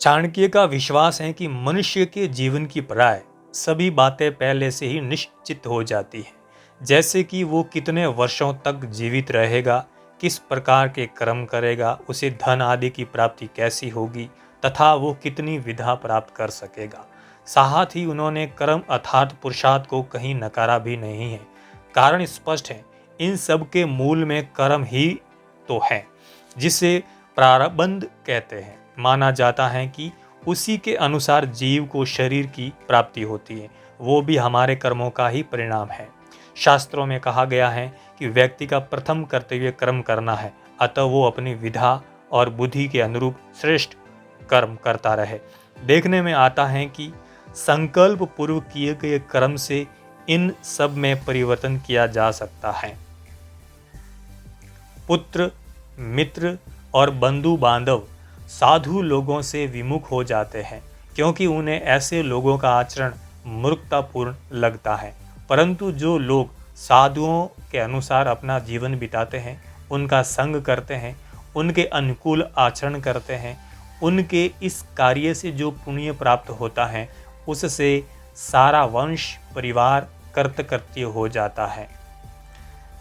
चाणक्य का विश्वास है कि मनुष्य के जीवन की प्राय सभी बातें पहले से ही निश्चित हो जाती हैं, जैसे कि वो कितने वर्षों तक जीवित रहेगा, किस प्रकार के कर्म करेगा, उसे धन आदि की प्राप्ति कैसी होगी तथा वो कितनी विधा प्राप्त कर सकेगा। साथ ही उन्होंने कर्म अर्थात पुरुषार्थ को कहीं नकारा भी नहीं है। कारण स्पष्ट है, इन सब के मूल में कर्म ही तो है, जिसे प्रारब्ध कहते हैं। माना जाता है कि उसी के अनुसार जीव को शरीर की प्राप्ति होती है, वो भी हमारे कर्मों का ही परिणाम है। शास्त्रों में कहा गया है कि व्यक्ति का प्रथम कर्तव्य कर्म करना है, अतः वो अपनी विधा और बुद्धि के अनुरूप श्रेष्ठ कर्म करता रहे। देखने में आता है कि संकल्प पूर्व किए गए कर्म से इन सब में परिवर्तन किया जा सकता है। पुत्र, मित्र और बंधु बांधव साधु लोगों से विमुख हो जाते हैं, क्योंकि उन्हें ऐसे लोगों का आचरण मूर्खतापूर्ण लगता है। परंतु जो लोग साधुओं के अनुसार अपना जीवन बिताते हैं, उनका संग करते हैं, उनके अनुकूल आचरण करते हैं, उनके इस कार्य से जो पुण्य प्राप्त होता है, उससे सारा वंश परिवार कृतकृत्य हो जाता है।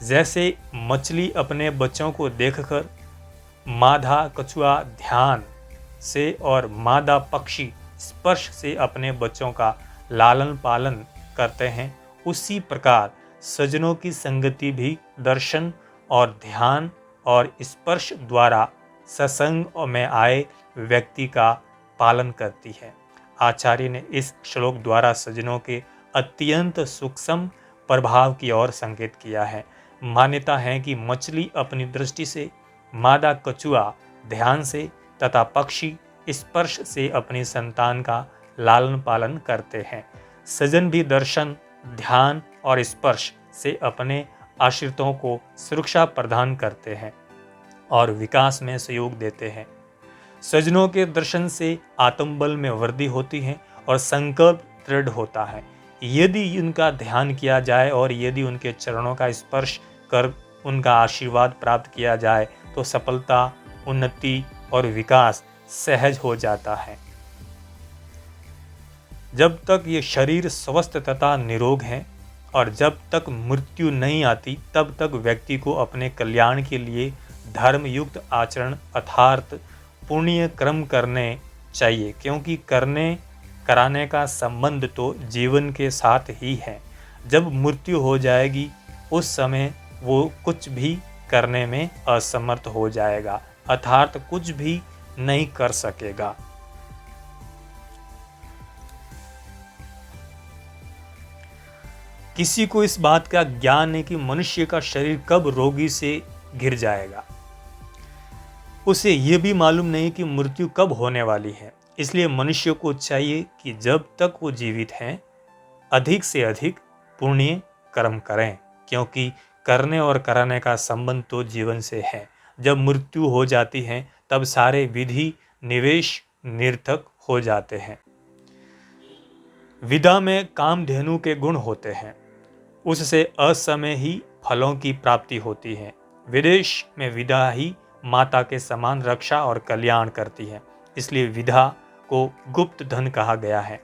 जैसे मछली अपने बच्चों को देखकर मादा कछुआ ध्यान से और मादा पक्षी स्पर्श से अपने बच्चों का लालन पालन करते हैं, उसी प्रकार सज्जनों की संगति भी दर्शन और ध्यान और स्पर्श द्वारा सत्संग में आए व्यक्ति का पालन करती है। आचार्य ने इस श्लोक द्वारा सज्जनों के अत्यंत सूक्ष्म प्रभाव की ओर संकेत किया है। मान्यता है कि मछली अपनी दृष्टि से, मादा कछुआ ध्यान से तथा पक्षी स्पर्श से अपनी संतान का लालन पालन करते हैं। सज्जन भी दर्शन, ध्यान और स्पर्श से अपने आश्रितों को सुरक्षा प्रदान करते हैं और विकास में सहयोग देते हैं। सज्जनों के दर्शन से आत्मबल में वृद्धि होती है और संकल्प दृढ़ होता है। यदि उनका ध्यान किया जाए और यदि उनके चरणों का स्पर्श कर उनका आशीर्वाद प्राप्त किया जाए तो सफलता, उन्नति और विकास सहज हो जाता है। जब तक ये शरीर स्वस्थ तथा निरोग है और जब तक मृत्यु नहीं आती, तब तक व्यक्ति को अपने कल्याण के लिए धर्म युक्त आचरण अर्थात पुण्य कर्म करने चाहिए, क्योंकि कराने का संबंध तो जीवन के साथ ही है। जब मृत्यु हो जाएगी, उस समय वो कुछ भी करने में असमर्थ हो जाएगा, अर्थात कुछ भी नहीं कर सकेगा। किसी को इस बात का ज्ञान नहीं कि मनुष्य का शरीर कब रोगी से घिर जाएगा। उसे यह भी मालूम नहीं कि मृत्यु कब होने वाली है। इसलिए मनुष्य को चाहिए कि जब तक वो जीवित हैं, अधिक से अधिक पुण्य कर्म करें, क्योंकि करने और कराने का संबंध तो जीवन से है। जब मृत्यु हो जाती है, तब सारे विधि निवेश निरर्थक हो जाते हैं। विदा में कामधेनु के गुण होते हैं, उससे असमय ही फलों की प्राप्ति होती है। विदेश में विदा ही माता के समान रक्षा और कल्याण करती है, इसलिए विदा को गुप्त धन कहा गया है।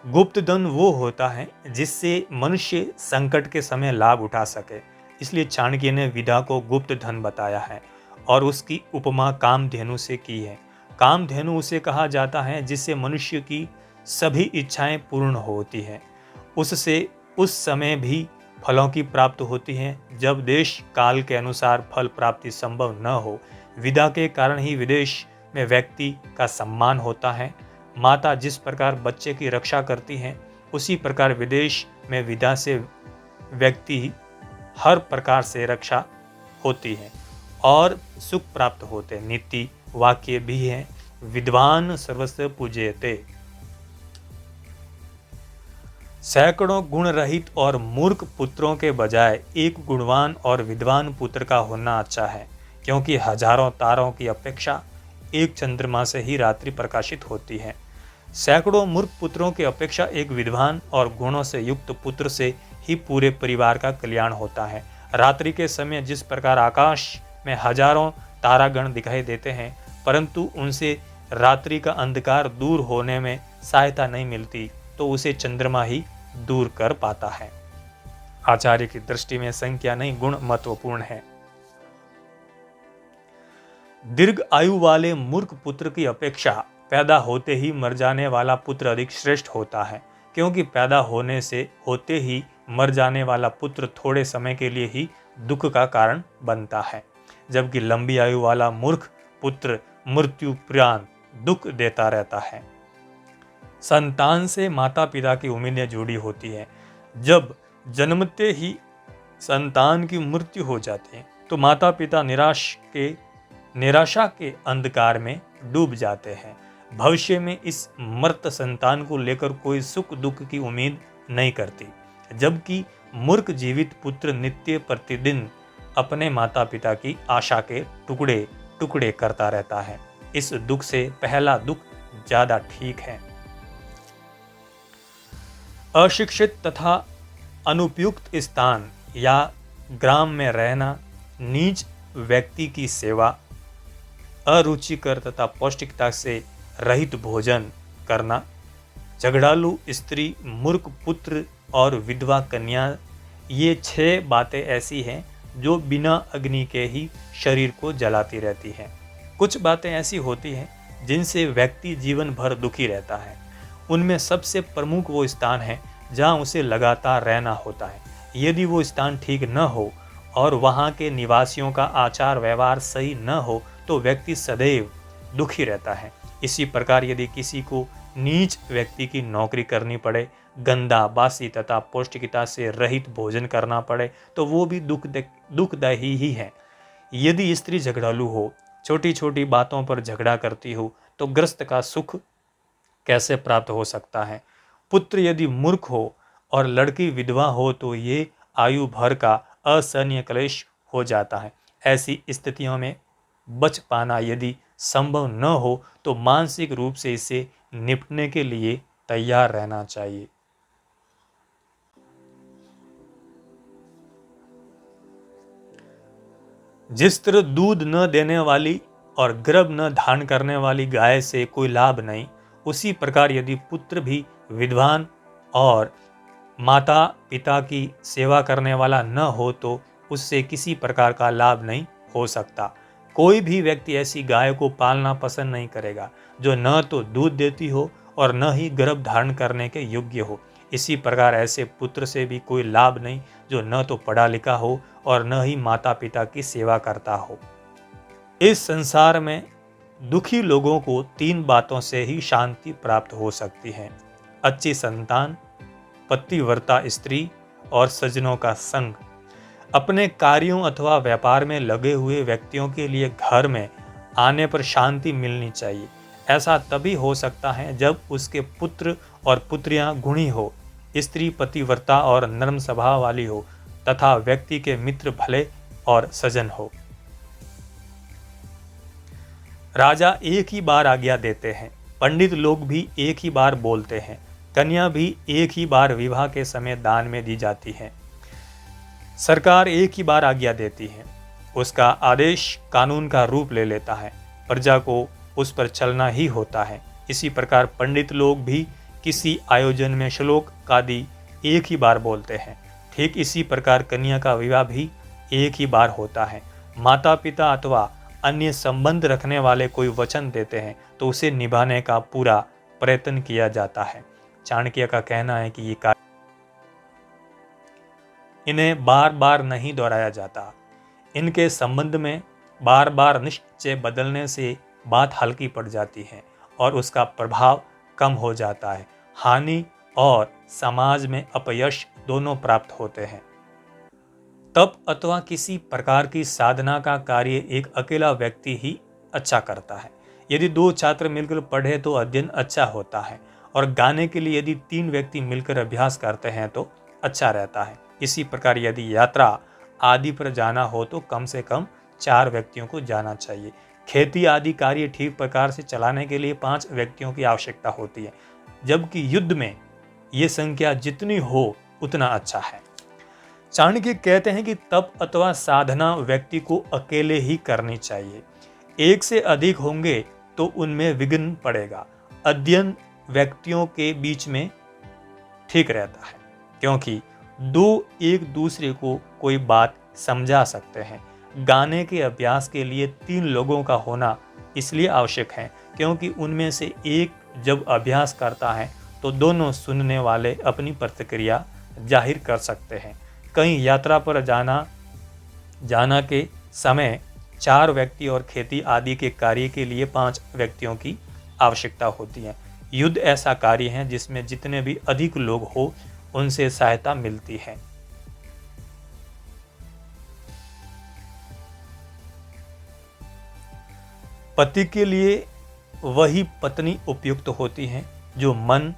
गुप्त धन वो होता है जिससे मनुष्य संकट के समय लाभ उठा सके, इसलिए चाणक्य ने विदा को गुप्त धन बताया है और उसकी उपमा कामधेनु से की है। कामधेनु उसे कहा जाता है जिससे मनुष्य की सभी इच्छाएं पूर्ण होती है, उससे उस समय भी फलों की प्राप्ति होती है जब देश काल के अनुसार फल प्राप्ति संभव न हो। विदा के कारण ही विदेश में व्यक्ति का सम्मान होता है। माता जिस प्रकार बच्चे की रक्षा करती हैं, उसी प्रकार विदेश में विदा से व्यक्ति हर प्रकार से रक्षा होती है और सुख प्राप्त होते। नीति वाक्य भी है, विद्वान सर्वस्व पूज्यते। सैकड़ों गुण रहित और मूर्ख पुत्रों के बजाय एक गुणवान और विद्वान पुत्र का होना अच्छा है, क्योंकि हजारों तारों की अपेक्षा एक चंद्रमा से ही रात्रि प्रकाशित होती है। सैकड़ों मूर्ख पुत्रों की अपेक्षा एक विद्वान और गुणों से युक्त पुत्र से ही पूरे परिवार का कल्याण होता है। रात्रि के समय जिस प्रकार आकाश में हजारों तारागण दिखाई देते हैं, परंतु उनसे रात्रि का अंधकार दूर होने में सहायता नहीं मिलती तो उसे चंद्रमा ही दूर कर पाता है। आचार्य की दृष्टि में संख्या नहीं गुण महत्वपूर्ण है। दीर्घ आयु वाले मूर्ख पुत्र की अपेक्षा पैदा होते ही मर जाने वाला पुत्र अधिक श्रेष्ठ होता है, क्योंकि पैदा होने से होते ही मर जाने वाला पुत्र थोड़े समय के लिए ही दुख का कारण बनता है, जबकि लंबी आयु वाला मूर्ख पुत्र मृत्यु पर्यंत दुख देता रहता है। संतान से माता पिता की उम्मीदें जुड़ी होती हैं। जब जन्मते ही संतान की मृत्यु हो जाती है तो माता पिता निराशा के अंधकार में डूब जाते हैं। भविष्य में इस मर्त संतान को लेकर कोई सुख दुख की उम्मीद नहीं करती, जबकि मूर्ख जीवित पुत्र नित्य प्रतिदिन अपने माता पिता की आशा के टुकड़े टुकड़े करता रहता है। इस दुख से पहला दुख ज्यादा ठीक है। अशिक्षित तथा अनुपयुक्त स्थान या ग्राम में रहना, नीच व्यक्ति की सेवा, अरुचिकर तथा पौष्टिकता से रहित भोजन करना, झगड़ालू स्त्री, मूर्ख पुत्र और विधवा कन्या, ये 6 बातें ऐसी हैं जो बिना अग्नि के ही शरीर को जलाती रहती हैं। कुछ बातें ऐसी होती हैं जिनसे व्यक्ति जीवन भर दुखी रहता है। उनमें सबसे प्रमुख वो स्थान है जहाँ उसे लगातार रहना होता है। यदि वो स्थान ठीक न हो और वहाँ के निवासियों का आचार व्यवहार सही न हो तो व्यक्ति सदैव दुखी रहता है। इसी प्रकार यदि किसी को नीच व्यक्ति की नौकरी करनी पड़े, गंदा, बासी तथा पौष्टिकता से रहित भोजन करना पड़े तो वो भी दुखदायी ही है। यदि स्त्री झगड़ालू हो, छोटी छोटी बातों पर झगड़ा करती हो तो ग्रस्त का सुख कैसे प्राप्त हो सकता है। पुत्र यदि मूर्ख हो और लड़की विधवा हो तो ये आयु भर का असहनीय क्लेश हो जाता है। ऐसी स्थितियों में बच पाना यदि संभव न हो तो मानसिक रूप से इसे निपटने के लिए तैयार रहना चाहिए। जिस तरह दूध न देने वाली और गर्भ न धारण करने वाली गाय से कोई लाभ नहीं, उसी प्रकार यदि पुत्र भी विद्वान और माता पिता की सेवा करने वाला न हो तो उससे किसी प्रकार का लाभ नहीं हो सकता। कोई भी व्यक्ति ऐसी गाय को पालना पसंद नहीं करेगा जो न तो दूध देती हो और न ही गर्भ धारण करने के योग्य हो। इसी प्रकार ऐसे पुत्र से भी कोई लाभ नहीं जो न तो पढ़ा लिखा हो और न ही माता पिता की सेवा करता हो। इस संसार में दुखी लोगों को 3 बातों से ही शांति प्राप्त हो सकती है: अच्छी संतान, पतिव्रता स्त्री और सज्जनों का संग। अपने कार्यों अथवा व्यापार में लगे हुए व्यक्तियों के लिए घर में आने पर शांति मिलनी चाहिए। ऐसा तभी हो सकता है जब उसके पुत्र और पुत्रियां गुणी हो, स्त्री पतिव्रता और नर्म स्वभाव वाली हो तथा व्यक्ति के मित्र भले और सज्जन हो। राजा एक ही बार आज्ञा देते हैं, पंडित लोग भी एक ही बार बोलते हैं, कन्या भी एक ही बार विवाह के समय दान में दी जाती है, सरकार एक ही बार आज्ञा देती है, उसका आदेश कानून का रूप ले लेता है, प्रजा को उस पर चलना ही होता है। इसी प्रकार पंडित लोग भी किसी आयोजन में श्लोक आदि एक ही बार बोलते हैं। ठीक इसी प्रकार कन्या का विवाह भी एक ही बार होता है। माता पिता अथवा अन्य संबंध रखने वाले कोई वचन देते हैं तो उसे निभाने का पूरा प्रयत्न किया जाता है। चाणक्य का कहना है कि ये कार्य इन्हें बार बार नहीं दोहराया जाता। इनके संबंध में बार बार निश्चय बदलने से बात हल्की पड़ जाती है और उसका प्रभाव कम हो जाता है। हानि और समाज में अपयश दोनों प्राप्त होते हैं। तप अथवा किसी प्रकार की साधना का कार्य एक अकेला व्यक्ति ही अच्छा करता है। यदि 2 छात्र मिलकर पढ़े तो अध्ययन अच्छा होता है और गाने के लिए यदि 3 व्यक्ति मिलकर अभ्यास करते हैं तो अच्छा रहता है। इसी प्रकार यदि यात्रा आदि पर जाना हो तो कम से कम 4 व्यक्तियों को जाना चाहिए। खेती आदि कार्य ठीक प्रकार से चलाने के लिए 5 व्यक्तियों की आवश्यकता होती है, जबकि युद्ध में ये संख्या जितनी हो उतना अच्छा है। चाणक्य कहते हैं कि तप अथवा साधना व्यक्ति को अकेले ही करनी चाहिए। एक से अधिक होंगे तो उनमें विघ्न पड़ेगा। अध्ययन व्यक्तियों के बीच में ठीक रहता है, क्योंकि दो एक दूसरे को कोई बात समझा सकते हैं। गाने के अभ्यास के लिए 3 लोगों का होना इसलिए आवश्यक है क्योंकि उनमें से एक जब अभ्यास करता है तो दोनों सुनने वाले अपनी प्रतिक्रिया जाहिर कर सकते हैं। कहीं यात्रा पर जाना के समय 4 व्यक्ति और खेती आदि के कार्य के लिए 5 व्यक्तियों की आवश्यकता होती है। युद्ध ऐसा कार्य है जिसमें जितने भी अधिक लोग हो उनसे सहायता मिलती है। पति के लिए वही पत्नी उपयुक्त होती है जो मन,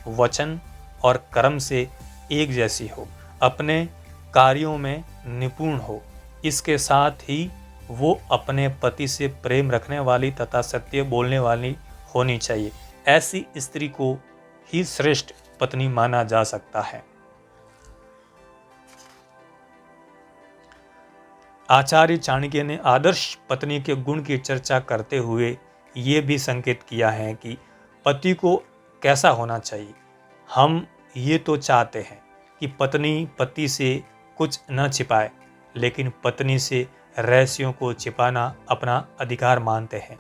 वचन और कर्म से एक जैसी हो, अपने कार्यों में निपुण हो। इसके साथ ही वो अपने पति से प्रेम रखने वाली तथा सत्य बोलने वाली होनी चाहिए। ऐसी स्त्री को ही श्रेष्ठ पत्नी माना जा सकता है। आचार्य चाणक्य ने आदर्श पत्नी के गुण की चर्चा करते हुए ये भी संकेत किया है कि पति को कैसा होना चाहिए। हम ये तो चाहते हैं कि पत्नी पति से कुछ न छिपाए, लेकिन पत्नी से रहस्यों को छिपाना अपना अधिकार मानते हैं।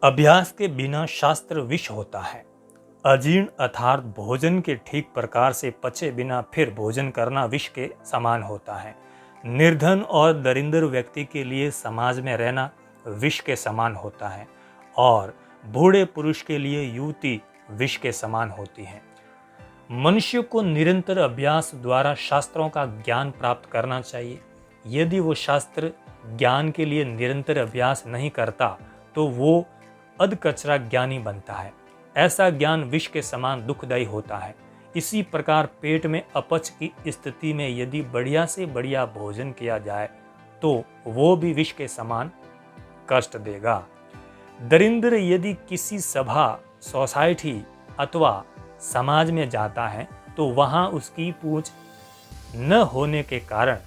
अभ्यास के बिना शास्त्र विष होता है। अजीर्ण अर्थात भोजन के ठीक प्रकार से पचे बिना फिर भोजन करना विष के समान होता है। निर्धन और दरिद्र व्यक्ति के लिए समाज में रहना विष के समान होता है और बूढ़े पुरुष के लिए युवती विष के समान होती है। मनुष्य को निरंतर अभ्यास द्वारा शास्त्रों का ज्ञान प्राप्त करना चाहिए। यदि वो शास्त्र ज्ञान के लिए निरंतर अभ्यास नहीं करता तो वो अधकचरा ज्ञानी बनता है। ऐसा ज्ञान विष के समान दुखदायी होता है। इसी प्रकार पेट में अपच की स्थिति में यदि बढ़िया से बढ़िया भोजन किया जाए तो वो भी विष के समान कष्ट देगा। दरिद्र यदि किसी सभा, सोसाइटी अथवा समाज में जाता है तो वहां उसकी पूछ न होने के कारण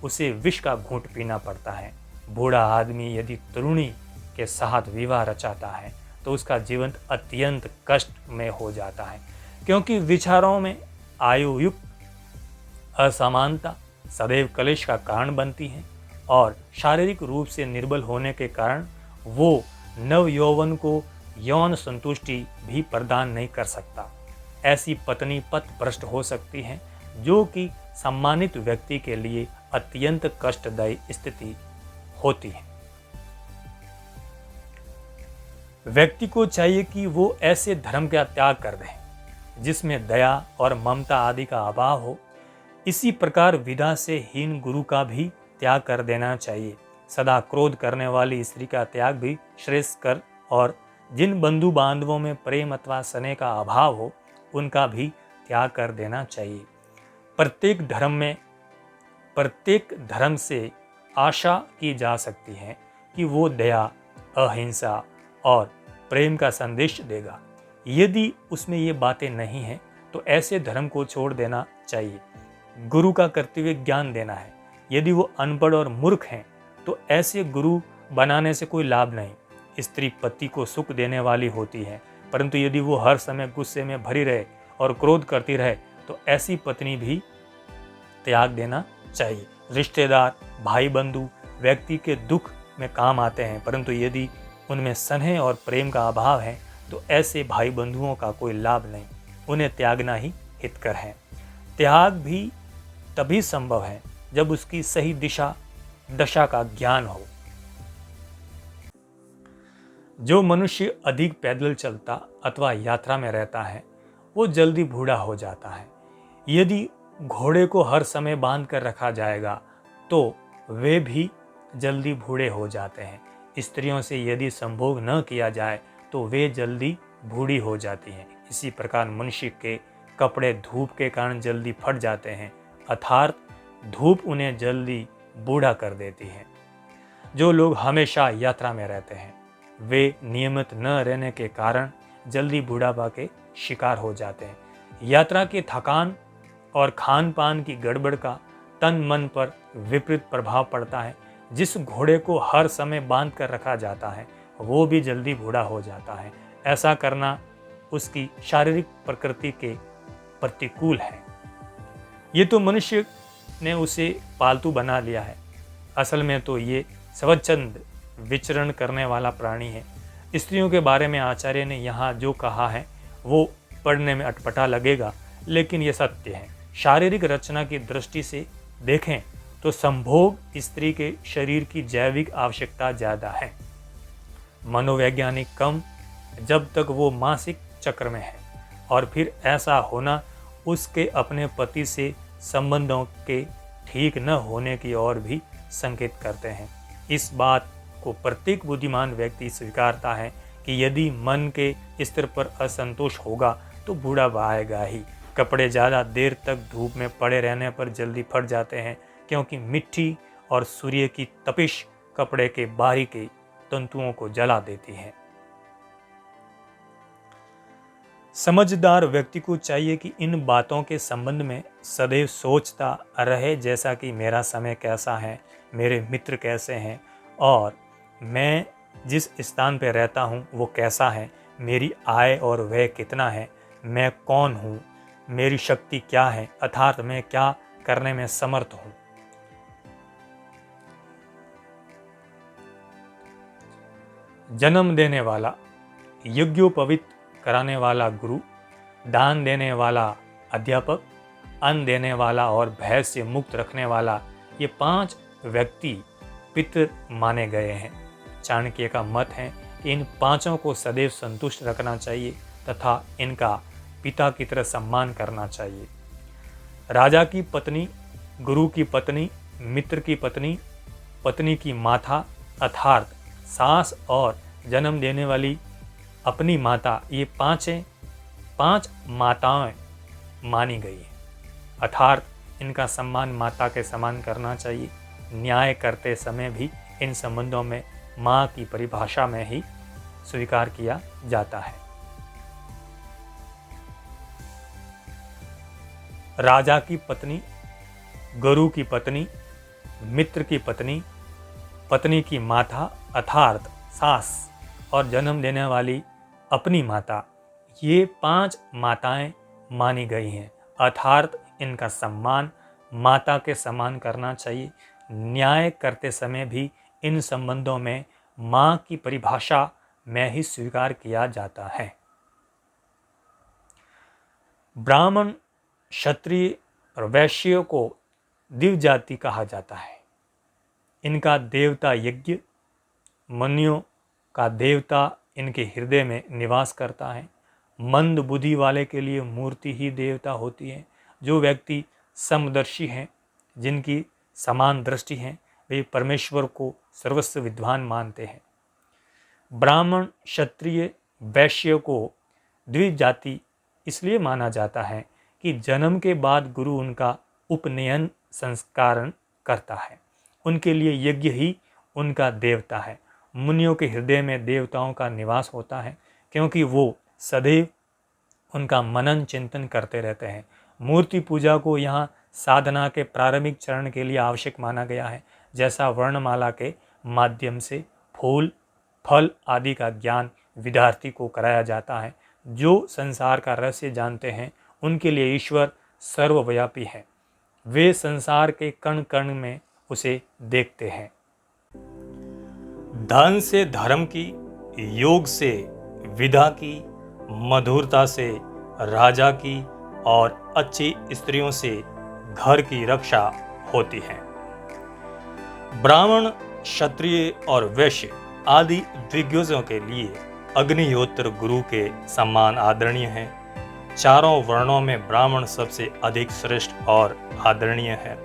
उसे विष का घूंट पीना पड़ता है। बूढ़ा आदमी यदि तरुणी के साथ विवाह रचाता है तो उसका जीवन अत्यंत कष्ट में हो जाता है, क्योंकि विचारों में आयुयुक्त असमानता सदैव कलेश का कारण बनती है और शारीरिक रूप से निर्बल होने के कारण वो नव यौवन को यौन संतुष्टि भी प्रदान नहीं कर सकता। ऐसी पत्नी पथभ्रष्ट हो सकती है, जो कि सम्मानित व्यक्ति के लिए अत्यंत कष्टदायी स्थिति होती है। व्यक्ति को चाहिए कि वो ऐसे धर्म का त्याग कर दे जिसमें दया और ममता आदि का अभाव हो। इसी प्रकार विदा से हीन गुरु का भी त्याग कर देना चाहिए। सदा क्रोध करने वाली स्त्री का त्याग भी श्रेष्ठ कर और जिन बंधु बांधवों में प्रेम अथवा स्नेह का अभाव हो उनका भी त्याग कर देना चाहिए। प्रत्येक धर्म से आशा की जा सकती है कि वो दया, अहिंसा और प्रेम का संदेश देगा। यदि उसमें ये बातें नहीं हैं तो ऐसे धर्म को छोड़ देना चाहिए। गुरु का कर्तव्य ज्ञान देना है। यदि वो अनपढ़ और मूर्ख हैं तो ऐसे गुरु बनाने से कोई लाभ नहीं। स्त्री पति को सुख देने वाली होती है, परंतु यदि वो हर समय गुस्से में भरी रहे और क्रोध करती रहे तो ऐसी पत्नी भी त्याग देना चाहिए। रिश्तेदार, भाई बंधु व्यक्ति के दुख में काम आते हैं, परंतु यदि उनमें स्नेह और प्रेम का अभाव है तो ऐसे भाई बंधुओं का कोई लाभ नहीं। उन्हें त्यागना ही हितकर है। त्याग भी तभी संभव है जब उसकी सही दशा का ज्ञान हो। जो मनुष्य अधिक पैदल चलता अथवा यात्रा में रहता है वो जल्दी बूढ़ा हो जाता है। यदि घोड़े को हर समय बांध कर रखा जाएगा तो वे भी जल्दी बूढ़े हो जाते हैं। स्त्रियों से यदि संभोग न किया जाए तो वे जल्दी बूढ़ी हो जाती हैं। इसी प्रकार मनुष्य के कपड़े धूप के कारण जल्दी फट जाते हैं, अर्थात धूप उन्हें जल्दी बूढ़ा कर देती है। जो लोग हमेशा यात्रा में रहते हैं वे नियमित न रहने के कारण जल्दी बूढ़ापा के शिकार हो जाते हैं। यात्रा की थकान और खान पान की गड़बड़ का तन मन पर विपरीत प्रभाव पड़ता है, जिस घोड़े को हर समय बांध कर रखा जाता है वो भी जल्दी बूढ़ा हो जाता है। ऐसा करना उसकी शारीरिक प्रकृति के प्रतिकूल है। ये तो मनुष्य ने उसे पालतू बना लिया है, असल में तो ये स्वच्छंद विचरण करने वाला प्राणी है। स्त्रियों के बारे में आचार्य ने यहाँ जो कहा है वो पढ़ने में अटपटा लगेगा, लेकिन ये सत्य है। शारीरिक रचना की दृष्टि से देखें तो संभोग स्त्री के शरीर की जैविक आवश्यकता ज़्यादा है, मनोवैज्ञानिक कम, जब तक वो मासिक चक्र में है। और फिर ऐसा होना उसके अपने पति से संबंधों के ठीक न होने की ओर भी संकेत करते हैं। इस बात को प्रत्येक बुद्धिमान व्यक्ति स्वीकारता है कि यदि मन के स्तर पर असंतोष होगा तो बूढ़ा आएगा ही। कपड़े ज़्यादा देर तक धूप में पड़े रहने पर जल्दी फट जाते हैं, क्योंकि मिट्टी और सूर्य की तपिश कपड़े के बाहरी के तंतुओं को जला देती है। समझदार व्यक्ति को चाहिए कि इन बातों के संबंध में सदैव सोचता रहे, जैसा कि मेरा समय कैसा है, मेरे मित्र कैसे हैं, और मैं जिस स्थान पर रहता हूँ वो कैसा है, मेरी आय और व्यय कितना है, मैं कौन हूँ, मेरी शक्ति क्या है, अर्थात मैं क्या करने में समर्थ हूँ। जन्म देने वाला, यज्ञोपवीत कराने वाला गुरु, दान देने वाला अध्यापक, अन्न देने वाला और भय से मुक्त रखने वाला, ये 5 व्यक्ति पितृ माने गए हैं। चाणक्य का मत है कि इन 5 को सदैव संतुष्ट रखना चाहिए तथा इनका पिता की तरह सम्मान करना चाहिए। राजा की पत्नी, गुरु की पत्नी, मित्र की पत्नी, पत्नी की माता अर्थात सास और जन्म देने वाली अपनी माता, ये 5 माताएं मानी गई हैं, अर्थात इनका सम्मान माता के समान करना चाहिए। न्याय करते समय भी इन संबंधों में माँ की परिभाषा में ही स्वीकार किया जाता है। राजा की पत्नी, गुरु की पत्नी, मित्र की पत्नी, पत्नी की माता अर्थात सास और जन्म देने वाली अपनी माता, ये 5 माताएं मानी गई हैं, अर्थात इनका सम्मान माता के समान करना चाहिए। न्याय करते समय भी इन संबंधों में माँ की परिभाषा में ही स्वीकार किया जाता है। ब्राह्मण, क्षत्रिय और वैश्य को दिव्य जाति कहा जाता है। इनका देवता यज्ञ, मनुष्यों का देवता इनके हृदय में निवास करता है। मंद बुद्धि वाले के लिए मूर्ति ही देवता होती है। जो व्यक्ति समदर्शी हैं, जिनकी समान दृष्टि है, वे परमेश्वर को सर्वस्व विद्वान मानते हैं। ब्राह्मण, क्षत्रिय, वैश्य को द्विज जाति इसलिए माना जाता है कि जन्म के बाद गुरु उनका उपनयन संस्कारण करता है। उनके लिए यज्ञ ही उनका देवता है। मुनियों के हृदय में देवताओं का निवास होता है, क्योंकि वो सदैव उनका मनन चिंतन करते रहते हैं। मूर्ति पूजा को यहाँ साधना के प्रारंभिक चरण के लिए आवश्यक माना गया है। जैसा वर्णमाला के माध्यम से फूल, फल आदि का ज्ञान विद्यार्थी को कराया जाता है। जो संसार का रहस्य जानते हैं उनके लिए ईश्वर सर्वव्यापी है। वे संसार के कण कण में उसे देखते हैं। धन से धर्म की, योग से विद्या की, मधुरता से राजा की और अच्छी स्त्रियों से घर की रक्षा होती है। ब्राह्मण, क्षत्रिय और वैश्य आदि दिग्गजों के लिए अग्निहोत्र गुरु के सम्मान आदरणीय है। चारों वर्णों में ब्राह्मण सबसे अधिक श्रेष्ठ और आदरणीय है।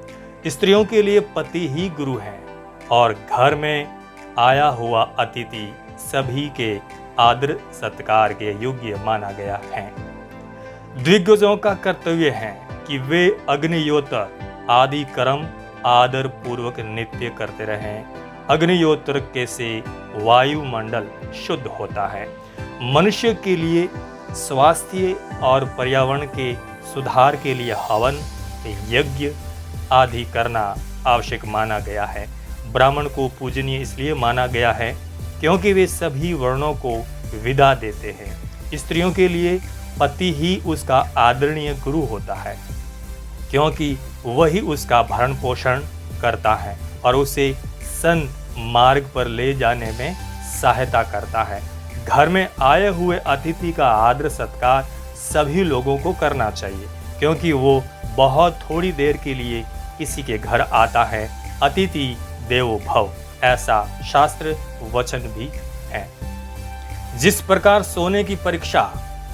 स्त्रियों के लिए पति ही गुरु हैं और घर में आया हुआ अतिथि सभी के आदर सत्कार के योग्य माना गया है। दिग्गजों का कर्तव्य है कि वे अग्निहोत्र आदि कर्म आदर पूर्वक नित्य करते रहें। अग्निहोत्र के से वायुमंडल शुद्ध होता है। मनुष्य के लिए स्वास्थ्य और पर्यावरण के सुधार के लिए हवन, यज्ञ आदि करना आवश्यक माना गया है। ब्राह्मण को पूजनीय इसलिए माना गया है क्योंकि वे सभी वर्णों को विदा देते हैं। स्त्रियों के लिए पति ही उसका आदरणीय गुरु होता है, क्योंकि वही उसका भरण पोषण करता है और उसे सन्मार्ग पर ले जाने में सहायता करता है। घर में आए हुए अतिथि का आदर सत्कार सभी लोगों को करना चाहिए, क्योंकि वो बहुत थोड़ी देर के लिए किसी के घर आता है। अतिथि देवो भव, ऐसा शास्त्र वचन भी है। जिस प्रकार सोने की परीक्षा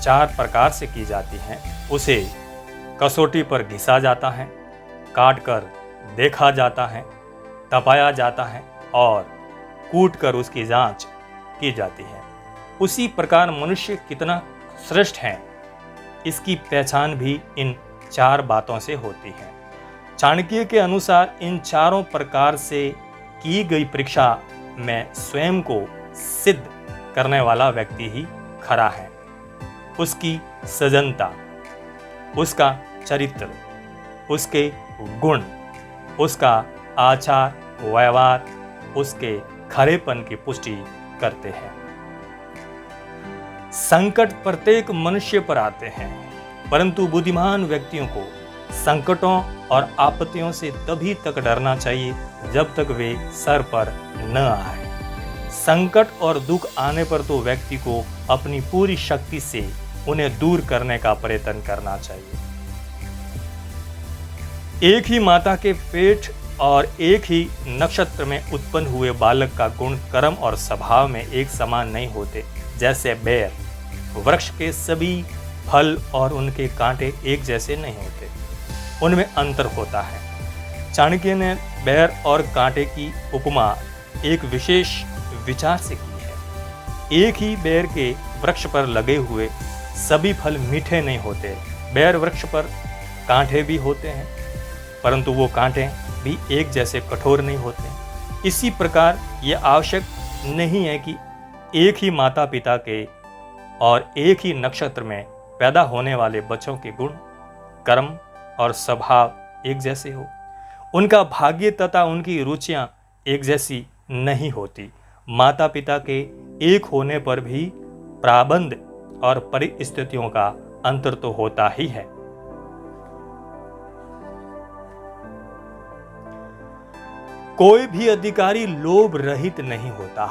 4 प्रकार से की जाती है, उसे कसौटी पर घिसा जाता है, काट कर देखा जाता है, तपाया जाता है और कूट कर उसकी जांच की जाती है। उसी प्रकार मनुष्य कितना श्रेष्ठ है, इसकी पहचान भी इन 4 बातों से होती है। चाणक्य के अनुसार इन चारों प्रकार से की गई परीक्षा में स्वयं को सिद्ध करने वाला व्यक्ति ही खरा है। उसकी सजनता, उसका चरित्र, उसके गुण, उसका आचार व्यवहार उसके खरेपन की पुष्टि करते हैं। संकट प्रत्येक मनुष्य पर आते हैं, परंतु बुद्धिमान व्यक्तियों को संकटों और आपत्तियों से तभी तक डरना चाहिए जब तक वे सर पर न आए। संकट और दुख आने पर तो व्यक्ति को अपनी पूरी शक्ति से उन्हें दूर करने का प्रयत्न करना चाहिए। एक ही माता के पेट और एक ही नक्षत्र में उत्पन्न हुए बालक का गुण, कर्म और स्वभाव में एक समान नहीं होते। जैसे बेर वृक्ष के सभी फल और उनके कांटे एक जैसे नहीं होते, उनमें अंतर होता है। चाणक्य ने बेर और कांटे की उपमा एक विशेष विचार से की है। एक ही बेर के वृक्ष पर लगे हुए सभी फल मीठे नहीं होते। बेर वृक्ष पर कांटे भी होते हैं, परंतु वो कांटे भी एक जैसे कठोर नहीं होते। इसी प्रकार यह आवश्यक नहीं है कि एक ही माता पिता के और एक ही नक्षत्र में पैदा होने वाले बच्चों के गुण, कर्म और स्वभाव एक जैसे हो। उनका भाग्य तथा उनकी रुचियां एक जैसी नहीं होती। माता पिता के एक होने पर भी प्राबंध और परिस्थितियों का अंतर तो होता ही है। कोई भी अधिकारी लोभ रहित नहीं होता।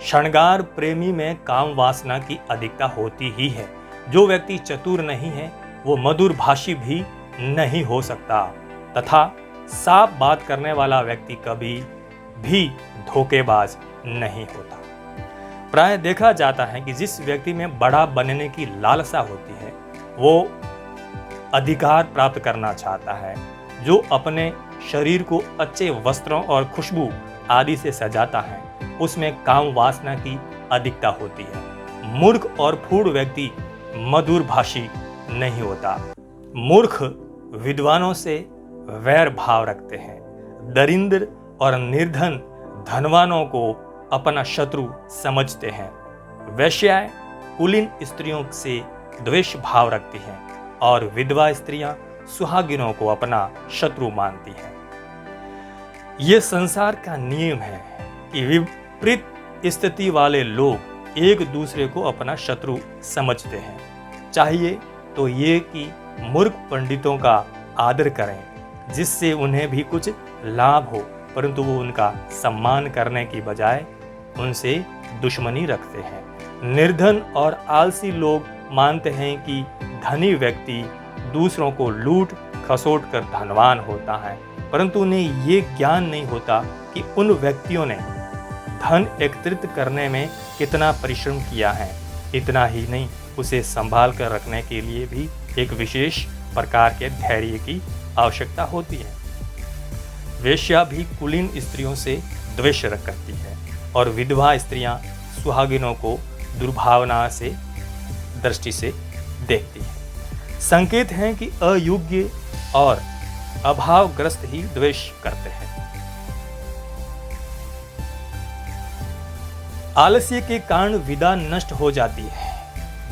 श्रृंगार प्रेमी में काम वासना की अधिकता होती ही है। जो व्यक्ति चतुर नहीं है वो मधुर भाषी भी नहीं हो सकता, तथा साफ बात करने वाला व्यक्ति कभी भी धोखेबाज नहीं होता। प्राय देखा जाता है कि जिस व्यक्ति में बड़ा बनने की लालसा होती है वो अधिकार प्राप्त करना चाहता है। जो अपने शरीर को अच्छे वस्त्रों और खुशबू आदि से सजाता है उसमें काम वासना की अधिकता होती है। मूर्ख और फूड व्यक्ति मधुर भाषी नहीं होता। मूर्ख विद्वानों से वैर भाव रखते हैं। दरिद्र और निर्धन धनवानों को अपना शत्रु समझते हैं। वैश्याएं कुलीन स्त्रियों से द्वेष भाव रखती हैं और विधवा स्त्रियां सुहागिनों को अपना शत्रु मानती हैं। ये संसार का नियम है कि विपरीत स्थिति वाले लोग एक दूसरे को अपना शत्रु समझते हैं। चाहिए तो ये कि मूर्ख पंडितों का आदर करें, जिससे उन्हें भी कुछ लाभ हो, परंतु वो उनका सम्मान करने की बजाय उनसे दुश्मनी रखते हैं। निर्धन और आलसी लोग मानते हैं कि धनी व्यक्ति दूसरों को लूट खसोट कर धनवान होता है, परंतु उन्हें ये ज्ञान नहीं होता कि उन व्यक्तियों ने धन एकत्रित करने में कितना परिश्रम किया है। इतना ही नहीं, उसे संभाल कर रखने के लिए भी एक विशेष प्रकार के धैर्य की आवश्यकता होती है। वेश्या भी कुलीन स्त्रियों से द्वेष करती है और विधवा स्त्रियां सुहागिनों को दुर्भावना से दृष्टि से देखती हैं। संकेत हैं कि अयोग्य और अभावग्रस्त ही द्वेष करते हैं। आलस्य के कारण विदा नष्ट हो जाती है।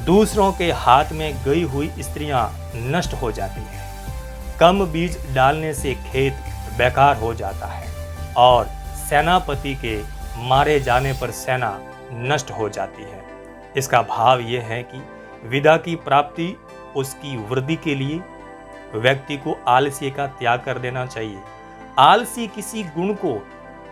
दूसरों के हाथ में गई हुई स्त्रियां नष्ट हो जाती हैं। कम बीज डालने से खेत बेकार हो जाता है और सेनापति के मारे जाने पर सेना नष्ट हो जाती है। इसका भाव यह है कि विदा की प्राप्ति उसकी वृद्धि के लिए व्यक्ति को आलस्य का त्याग कर देना चाहिए। आलसी किसी गुण को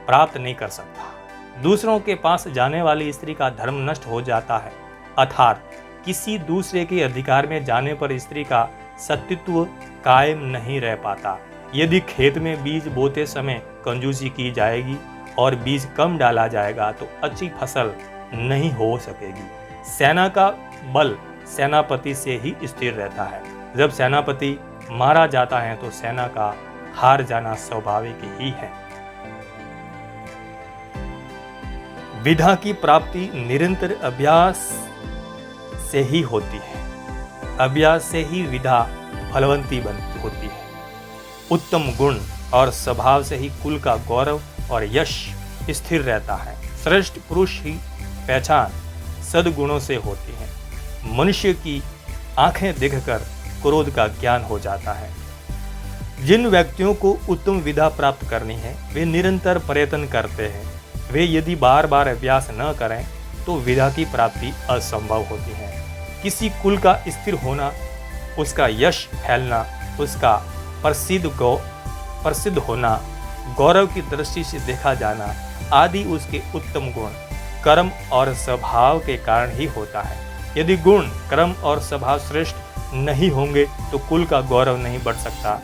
प्राप्त नहीं कर सकता। दूसरों के पास जाने वाली स्त्री का धर्म नष्ट हो जाता है, अर्थात किसी दूसरे के अधिकार में जाने पर स्त्री का सत्तित्व कायम नहीं रह पाता। यदि खेत में बीज बोते समय कंजूसी की जाएगी और बीज कम डाला जाएगा तो अच्छी फसल नहीं हो सकेगी। सेना का बल सेनापति से ही स्थिर रहता है। जब सेनापति मारा जाता है तो सेना का हार जाना स्वाभाविक ही है। विधा की प्राप्ति निरंतर अभ्यास से ही होती है। अभ्यास से ही विधा फलवंती होती है। उत्तम गुण और स्वभाव से ही कुल का गौरव और यश स्थिर रहता है। श्रेष्ठ पुरुष की पहचान सद्गुणों से होती है। मनुष्य की आंखें देखकर क्रोध का ज्ञान हो जाता है। जिन व्यक्तियों को उत्तम विधा प्राप्त करनी है वे निरंतर प्रयत्न करते हैं। वे यदि बार बार अभ्यास न करें तो विधा की प्राप्ति असंभव होती है। किसी कुल का स्थिर होना, उसका यश फैलना, उसका प्रसिद्ध होना, गौरव की दृष्टि से देखा जाना आदि उसके उत्तम गुण, कर्म और स्वभाव के कारण ही होता है। यदि गुण, कर्म और स्वभाव श्रेष्ठ नहीं होंगे तो कुल का गौरव नहीं बढ़ सकता।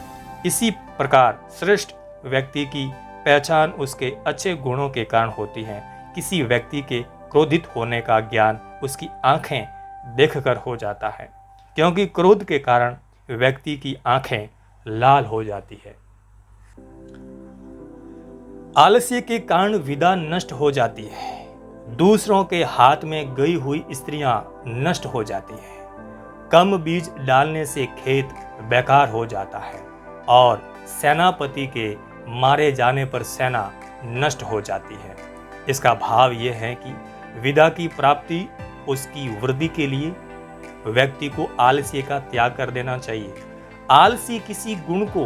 इसी प्रकार श्रेष्ठ व्यक्ति की पहचान उसके अच्छे गुणों के कारण होती है। किसी व्यक्ति के क्रोधित होने का ज्ञान उसकी आंखें देखकर हो जाता है, क्योंकि क्रोध के कारण व्यक्ति की आंखें लाल हो जाती है। आलस्य के कारण विदा नष्ट हो जाती है। दूसरों के हाथ में गई हुई स्त्रियां नष्ट हो जाती हैं। कम बीज डालने से खेत बेकार हो जाता है और सेनापति के मारे जाने पर सेना नष्ट हो जाती है। इसका भाव यह है कि विदा की प्राप्ति उसकी वृद्धि के लिए व्यक्ति को आलस्य का त्याग कर देना चाहिए। आलसी किसी गुण को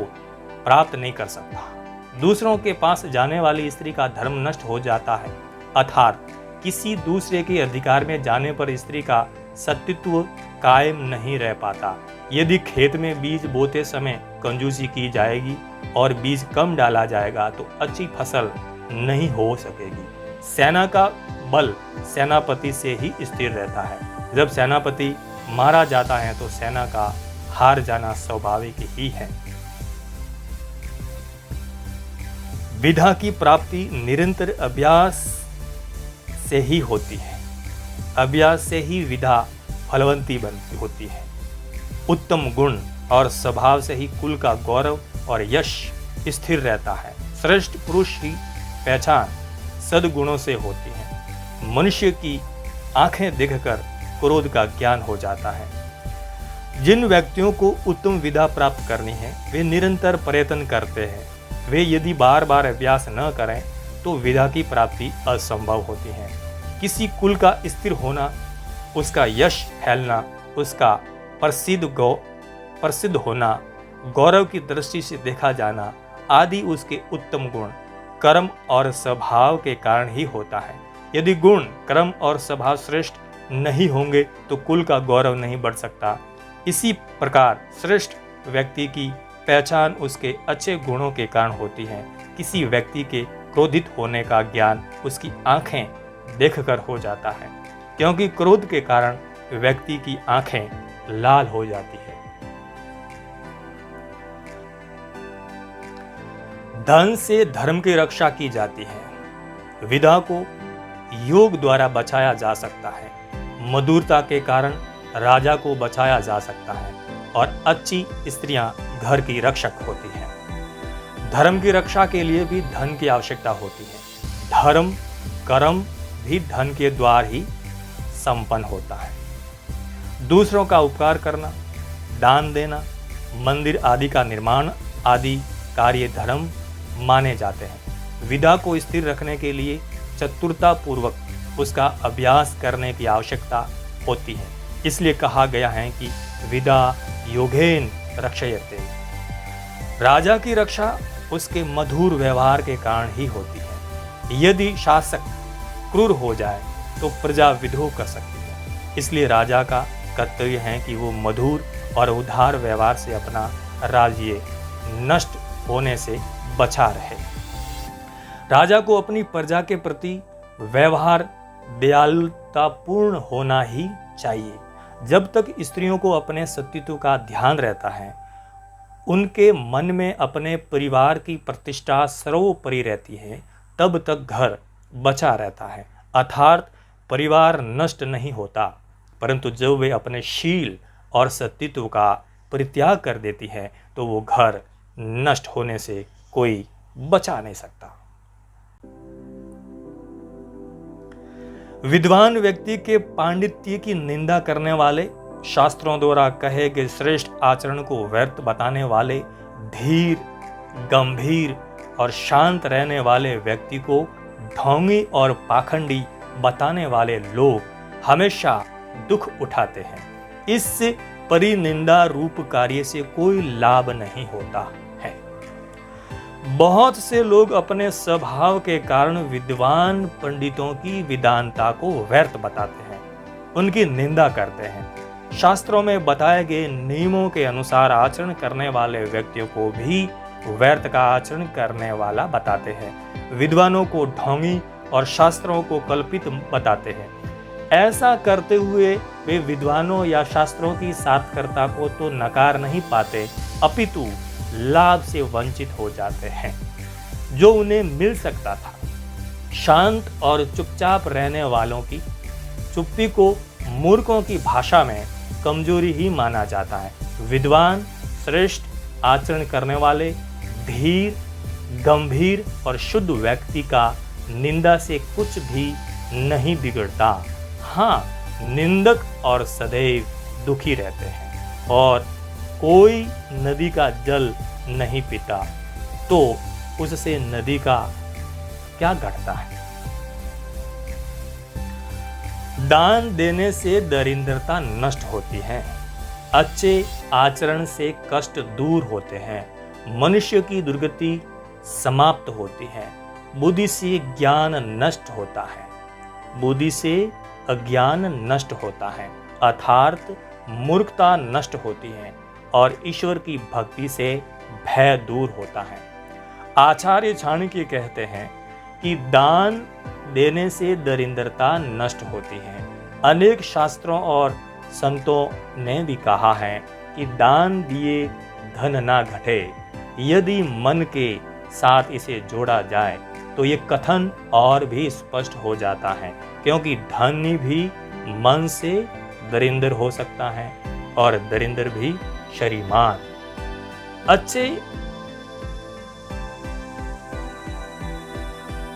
प्राप्त नहीं कर सकता। दूसरों के पास जाने वाली स्त्री का धर्म नष्ट हो जाता है, अर्थात किसी दूसरे के अधिकार में जाने पर स्त्री का सत्तित्व कायम नहीं रह पाता। यदि खेत में बीज बोते समय कंजूसी की जाएगी और बीज कम डाला जाएगा तो अच्छी फसल नहीं हो सकेगी। सेना का बल सेनापति से ही स्थिर रहता है। जब सेनापति मारा जाता है तो सेना का हार जाना स्वाभाविक ही है। विधा की प्राप्ति निरंतर अभ्यास से ही होती है। अभ्यास से ही विधा फलवंती होती है। उत्तम गुण और स्वभाव से ही कुल का गौरव और यश स्थिर रहता है। श्रेष्ठ पुरुष की पहचान सद्गुणों से होती है। मनुष्य की आंखें देखकर क्रोध का ज्ञान हो जाता है। जिन व्यक्तियों को उत्तम विधा प्राप्त करनी है वे निरंतर प्रयत्न करते हैं। वे यदि बार बार अभ्यास न करें तो विधा की प्राप्ति असंभव होती है। किसी कुल का स्थिर होना, उसका यश फैलना, उसका प्रसिद्ध होना, गौरव की दृष्टि से देखा जाना आदि उसके उत्तम गुण, कर्म और स्वभाव के कारण ही होता है। यदि गुण, कर्म और स्वभाव श्रेष्ठ नहीं होंगे तो कुल का गौरव नहीं बढ़ सकता। इसी प्रकार श्रेष्ठ व्यक्ति की पहचान उसके अच्छे गुणों के कारण होती है। किसी व्यक्ति के क्रोधित होने का ज्ञान उसकी आंखें देखकर हो जाता है, क्योंकि क्रोध के कारण व्यक्ति की आंखें लाल हो जाती है। धन से धर्म की रक्षा की जाती है। विधा को योग द्वारा बचाया जा सकता है। मधुरता के कारण राजा को बचाया जा सकता है और अच्छी स्त्रियां घर की रक्षक होती हैं। धर्म की रक्षा के लिए भी धन की आवश्यकता होती है। धर्म, कर्म भी धन के द्वार ही संपन्न होता है। दूसरों का उपकार करना, दान देना, मंदिर आदि का निर्माण आदि कार्य धर्म माने जाते हैं। विधा को स्थिर रखने के लिए चतुरता पूर्वक उसका अभ्यास करने की आवश्यकता होती है। इसलिए कहा गया है कि विधा योगेन रक्षयते। राजा की रक्षा उसके मधुर व्यवहार के कारण ही होती है। यदि शासक क्रूर हो जाए तो प्रजा विद्रोह कर सकती है। इसलिए राजा का कर्तव्य है कि वो मधुर और उदार व्यवहार से अपना राज्य नष्ट होने से बचा रहे। राजा को अपनी प्रजा के प्रति व्यवहार दयालुतापूर्ण होना ही चाहिए। जब तक स्त्रियों को अपने अस्तित्व का ध्यान रहता है, उनके मन में अपने परिवार की प्रतिष्ठा सर्वोपरि रहती है, तब तक घर बचा रहता है, अर्थात परिवार नष्ट नहीं होता। परंतु जब वे अपने शील और अस्तित्व का परित्याग कर देती है तो वो घर नष्ट होने से कोई बचा नहीं सकता। विद्वान व्यक्ति के पांडित्य की निंदा करने वाले, शास्त्रों द्वारा कहे गए श्रेष्ठ आचरण को व्यर्थ बताने वाले, धीर, गंभीर और शांत रहने वाले व्यक्ति को ढोंगी और पाखंडी बताने वाले लोग हमेशा दुख उठाते हैं। इस परिनिंदा रूप कार्य से कोई लाभ नहीं होता है। बहुत से लोग अपने स्वभाव के कारण विद्वान पंडितों की वेदांता को व्यर्थ बताते हैं, उनकी निंदा करते हैं। शास्त्रों में बताए गए नियमों के अनुसार आचरण करने वाले व्यक्तियों को भी व्यर्थ का आचरण करने वाला बताते हैं। विद्वानों को ढोंगी और शास्त्रों को कल्पित बताते हैं। ऐसा करते हुए वे विद्वानों या शास्त्रों की सार्थकता को तो नकार नहीं पाते, अपितु लाभ से वंचित हो जाते हैं जो उन्हें मिल सकता था। शांत और चुपचाप रहने वालों की चुप्पी को मूर्खों की भाषा में कमजोरी ही माना जाता है। विद्वान, श्रेष्ठ आचरण करने वाले, धीर, गंभीर और शुद्ध व्यक्ति का निंदा से कुछ भी नहीं बिगड़ता। हाँ, निंदक और सदैव दुखी रहते हैं। और कोई नदी का जल नहीं पीता तो उससे नदी का क्या घटता है। दान देने से दरिद्रता नष्ट होती है, अच्छे आचरण से कष्ट दूर होते हैं, मनुष्य की दुर्गति समाप्त होती है, बुद्धि से ज्ञान नष्ट होता है, बुद्धि से अज्ञान नष्ट होता है, अर्थात मूर्खता नष्ट होती है और ईश्वर की भक्ति से भय दूर होता है। आचार्य चाणक्य कहते हैं कि दान देने से दरिद्रता नष्ट होती है। अनेक शास्त्रों और संतों ने भी कहा है कि दान दिए धन ना घटे। यदि मन के साथ इसे जोड़ा जाए तो ये कथन और भी स्पष्ट हो जाता है, क्योंकि धनी भी मन से दरिद्र हो सकता है और दरिद्र भी श्रीमान। अच्छे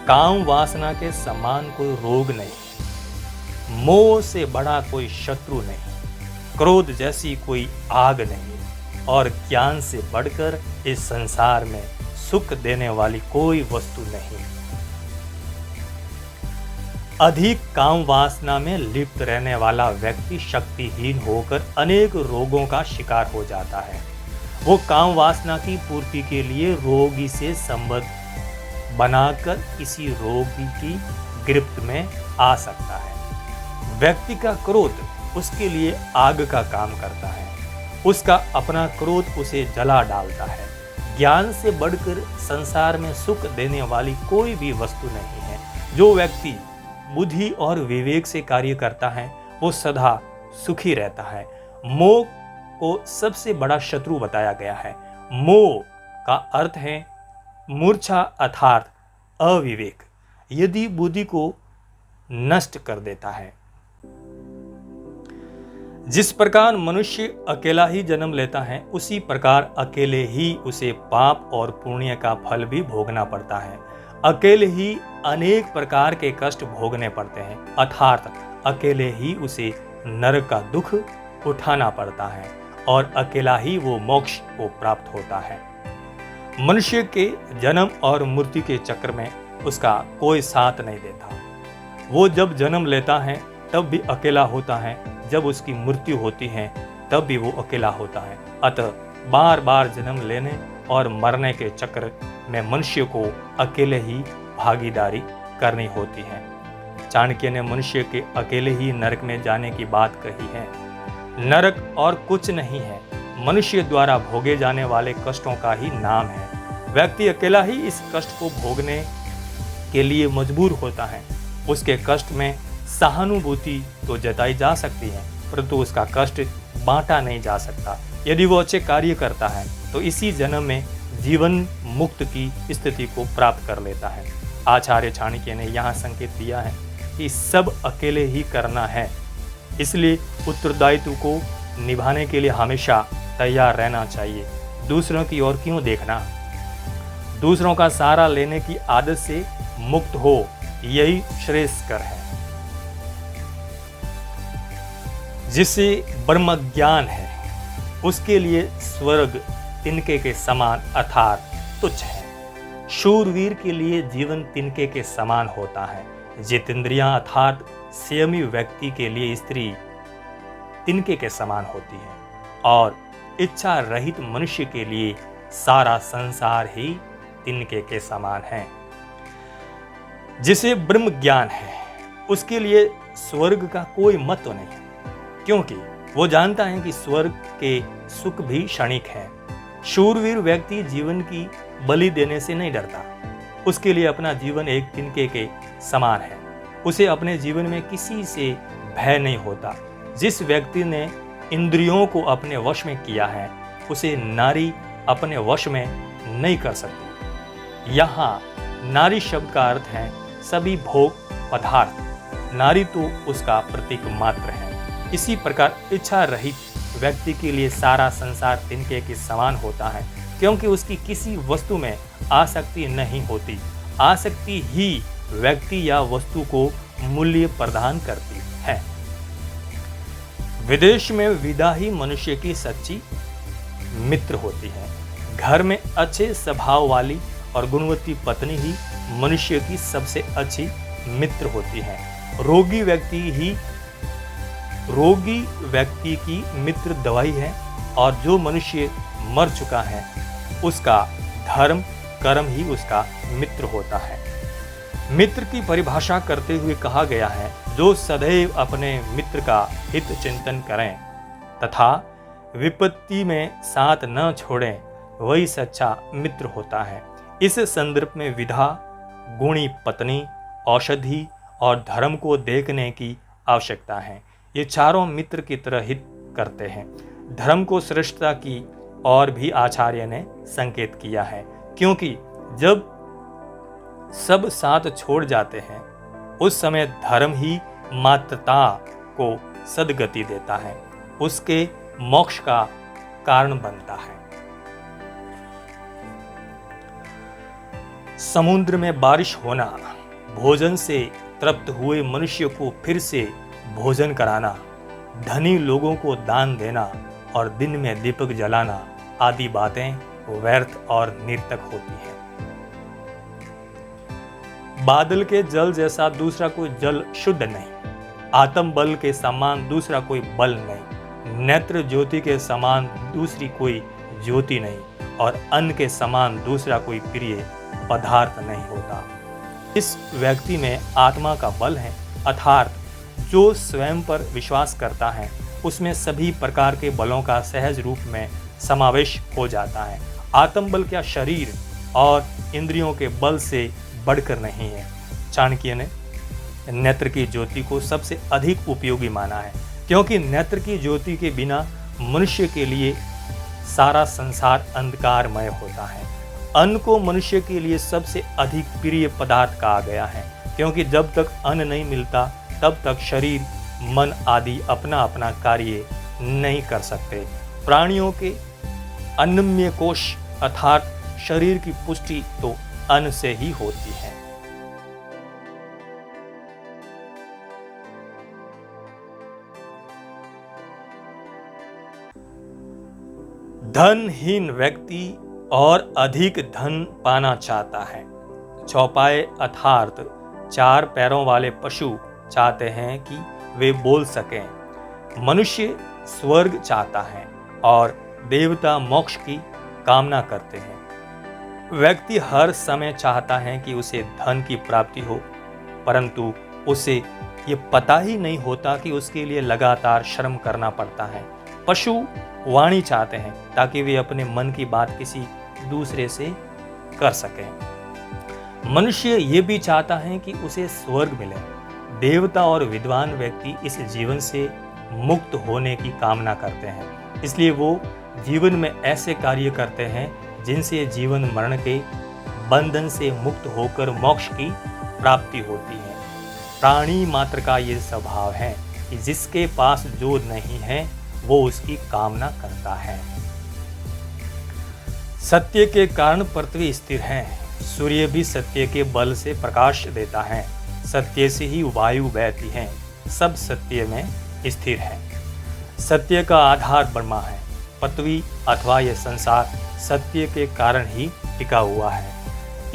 काम वासना के समान कोई रोग नहीं, मोह से बड़ा कोई शत्रु नहीं, क्रोध जैसी कोई आग नहीं और ज्ञान से बढ़कर इस संसार में सुख देने वाली कोई वस्तु नहीं। अधिक काम वासना में लिप्त रहने वाला व्यक्ति शक्तिहीन होकर अनेक रोगों का शिकार हो जाता है। वो काम वासना की पूर्ति के लिए रोगी से संबंध बनाकर किसी रोगी की गिरफ्त में आ सकता है। व्यक्ति का क्रोध उसके लिए आग का काम करता है, उसका अपना क्रोध उसे जला डालता है। ज्ञान से बढ़कर संसार में सुख देने वाली कोई भी वस्तु नहीं है। जो व्यक्ति बुद्धि और विवेक से कार्य करता है वो सदा सुखी रहता है। मोह को सबसे बड़ा शत्रु बताया गया है। मोह का अर्थ है मूर्छा अर्थात अविवेक। यदि बुद्धि को नष्ट कर देता है। जिस प्रकार मनुष्य अकेला ही जन्म लेता है, उसी प्रकार अकेले ही उसे पाप और पुण्य का फल भी भोगना पड़ता है। अकेले ही अनेक प्रकार के कष्ट भोगने पड़ते हैं, अर्थात अकेले ही उसे नरक का दुख उठाना पड़ता है और अकेला ही वो मोक्ष को प्राप्त होता है। मनुष्य के जन्म और मृत्यु के चक्र में उसका कोई साथ नहीं देता। वो जब जन्म लेता है तब भी अकेला होता है, जब उसकी मृत्यु होती है तब भी वो अकेला होता है। अतः बार बार जन्म लेने और मरने के चक्र में मनुष्य को अकेले ही भागीदारी करनी होती है। चाणक्य ने मनुष्य के अकेले ही नरक में जाने की बात कही है। नरक और कुछ नहीं है, मनुष्य द्वारा भोगे जाने वाले कष्टों का ही नाम है। व्यक्ति अकेला ही इस कष्ट को भोगने के लिए मजबूर होता है। उसके कष्ट में सहानुभूति तो जताई जा सकती है, परंतु उसका कष्ट बांटा नहीं जा सकता। यदि वो अच्छे कार्य करता है तो इसी जन्म में जीवन मुक्त की स्थिति को प्राप्त कर लेता है। आचार्य चाणक्य ने यहाँ संकेत दिया है कि सब अकेले ही करना है, इसलिए उत्तरदायित्व को निभाने के लिए हमेशा तैयार रहना चाहिए। दूसरों की ओर क्यों देखना, दूसरों का सहारा लेने की आदत से मुक्त हो, यही श्रेयस्कर है। जिसे ब्रह्म ज्ञान है उसके लिए स्वर्ग तिनके के समान अर्थात तुच्छ है। शूरवीर के लिए जीवन तिनके के समान होता है। जितेंद्रियां अर्थात संयमी व्यक्ति के लिए स्त्री तिनके के समान होती है और इच्छा रहित मनुष्य के लिए सारा संसार ही तिनके के समान है। जिसे ब्रह्म ज्ञान है उसके लिए स्वर्ग का कोई महत्व नहीं, क्योंकि वो जानता है कि स्वर्ग के सुख भी क्षणिक है। शूरवीर व्यक्ति जीवन की बलि देने से नहीं डरता। उसके लिए अपना जीवन एक तिनके के समान है। उसे अपने जीवन में किसी से भय नहीं होता। जिस व्यक्ति ने इंद्रियों को अपने वश में किया है उसे नारी अपने वश में नहीं कर सकती। यहाँ नारी शब्द का अर्थ है सभी भोग पदार्थ। नारी तो उसका प्रतीक मात्र है। इसी प्रकार इच्छा रहित व्यक्ति के लिए सारा संसार तिनके के समान होता है, क्योंकि उसकी किसी वस्तु में आसक्ति नहीं होती। आसक्ति ही व्यक्ति या वस्तु को मूल्य प्रदान करती है। विदेश में विदा ही मनुष्य की सच्ची मित्र होती है। घर में अच्छे स्वभाव वाली और गुणवती पत्नी ही मनुष्य की सबसे अच्छी मित्र होती है। रोगी व्यक्ति की मित्र दवाई है, और जो मनुष्य मर चुका है उसका धर्म कर्म ही उसका मित्र होता है। मित्र की परिभाषा करते हुए कहा गया है, जो सदैव अपने मित्र का हित चिंतन करें तथा विपत्ति में साथ न छोड़ें, वही सच्चा मित्र होता है। इस संदर्भ में विधा, गुणी पत्नी, औषधि और धर्म को देखने की आवश्यकता है। ये चारों मित्र की तरह हित करते हैं। धर्म को श्रेष्ठता की और भी आचार्य ने संकेत किया है, क्योंकि जब सब साथ छोड़ जाते हैं उस समय धर्म ही मात्रता को सद्गति देता है, उसके मोक्ष का कारण बनता है। समुद्र में बारिश होना, भोजन से तृप्त हुए मनुष्य को फिर से भोजन कराना, धनी लोगों को दान देना और दिन में दीपक जलाना आदि बातें व्यर्थ और निरर्थक होती हैं। बादल के जल जैसा दूसरा कोई जल शुद्ध नहीं, आत्म बल के समान दूसरा कोई बल नहीं, नेत्र ज्योति के समान दूसरी कोई ज्योति नहीं, और अन्न के समान दूसरा कोई प्रिय पदार्थ नहीं होता। इस व्यक्ति में आत्मा का बल है, अर्थात जो स्वयं पर विश्वास करता है उसमें सभी प्रकार के बलों का सहज रूप में समावेश हो जाता है। आत्मबल क्या शरीर और इंद्रियों के बल से बढ़कर नहीं है। चाणक्य ने नेत्र की ज्योति को सबसे अधिक उपयोगी माना है, क्योंकि नेत्र की ज्योति के बिना मनुष्य के लिए सारा संसार अंधकारमय होता है। अन्न को मनुष्य के लिए सबसे अधिक प्रिय पदार्थ कहा गया है, क्योंकि जब तक अन्न नहीं मिलता तब तक शरीर मन आदि अपना अपना कार्य नहीं कर सकते। प्राणियों के अन्नमय कोश अर्थात शरीर की पुष्टि तो अन्न से ही होती है। धनहीन व्यक्ति और अधिक धन पाना चाहता है। चौपाए अर्थात चार पैरों वाले पशु चाहते हैं कि वे बोल सकें। मनुष्य स्वर्ग चाहता है और देवता मोक्ष की कामना करते हैं। व्यक्ति हर समय चाहता है कि उसे धन की प्राप्ति हो, परंतु उसे ये पता ही नहीं होता कि उसके लिए लगातार श्रम करना पड़ता है। पशु वाणी चाहते हैं ताकि वे अपने मन की बात किसी दूसरे से कर सकें। मनुष्य ये भी चाहता है कि उसे स्वर्ग मिले। देवता और विद्वान व्यक्ति इस जीवन से मुक्त होने की कामना करते हैं, इसलिए वो जीवन में ऐसे कार्य करते हैं जिनसे जीवन मरण के बंधन से मुक्त होकर मोक्ष की प्राप्ति होती है। प्राणी मात्र का ये स्वभाव है कि जिसके पास जो नहीं है वो उसकी कामना करता है। सत्य के कारण पृथ्वी स्थिर है। सूर्य भी सत्य के बल से प्रकाश देता है। सत्य से ही वायु बहती है। सब सत्य में स्थिर है। सत्य का आधार ब्रह्मा है। पृथ्वी अथवा यह संसार सत्य के कारण ही टिका हुआ है।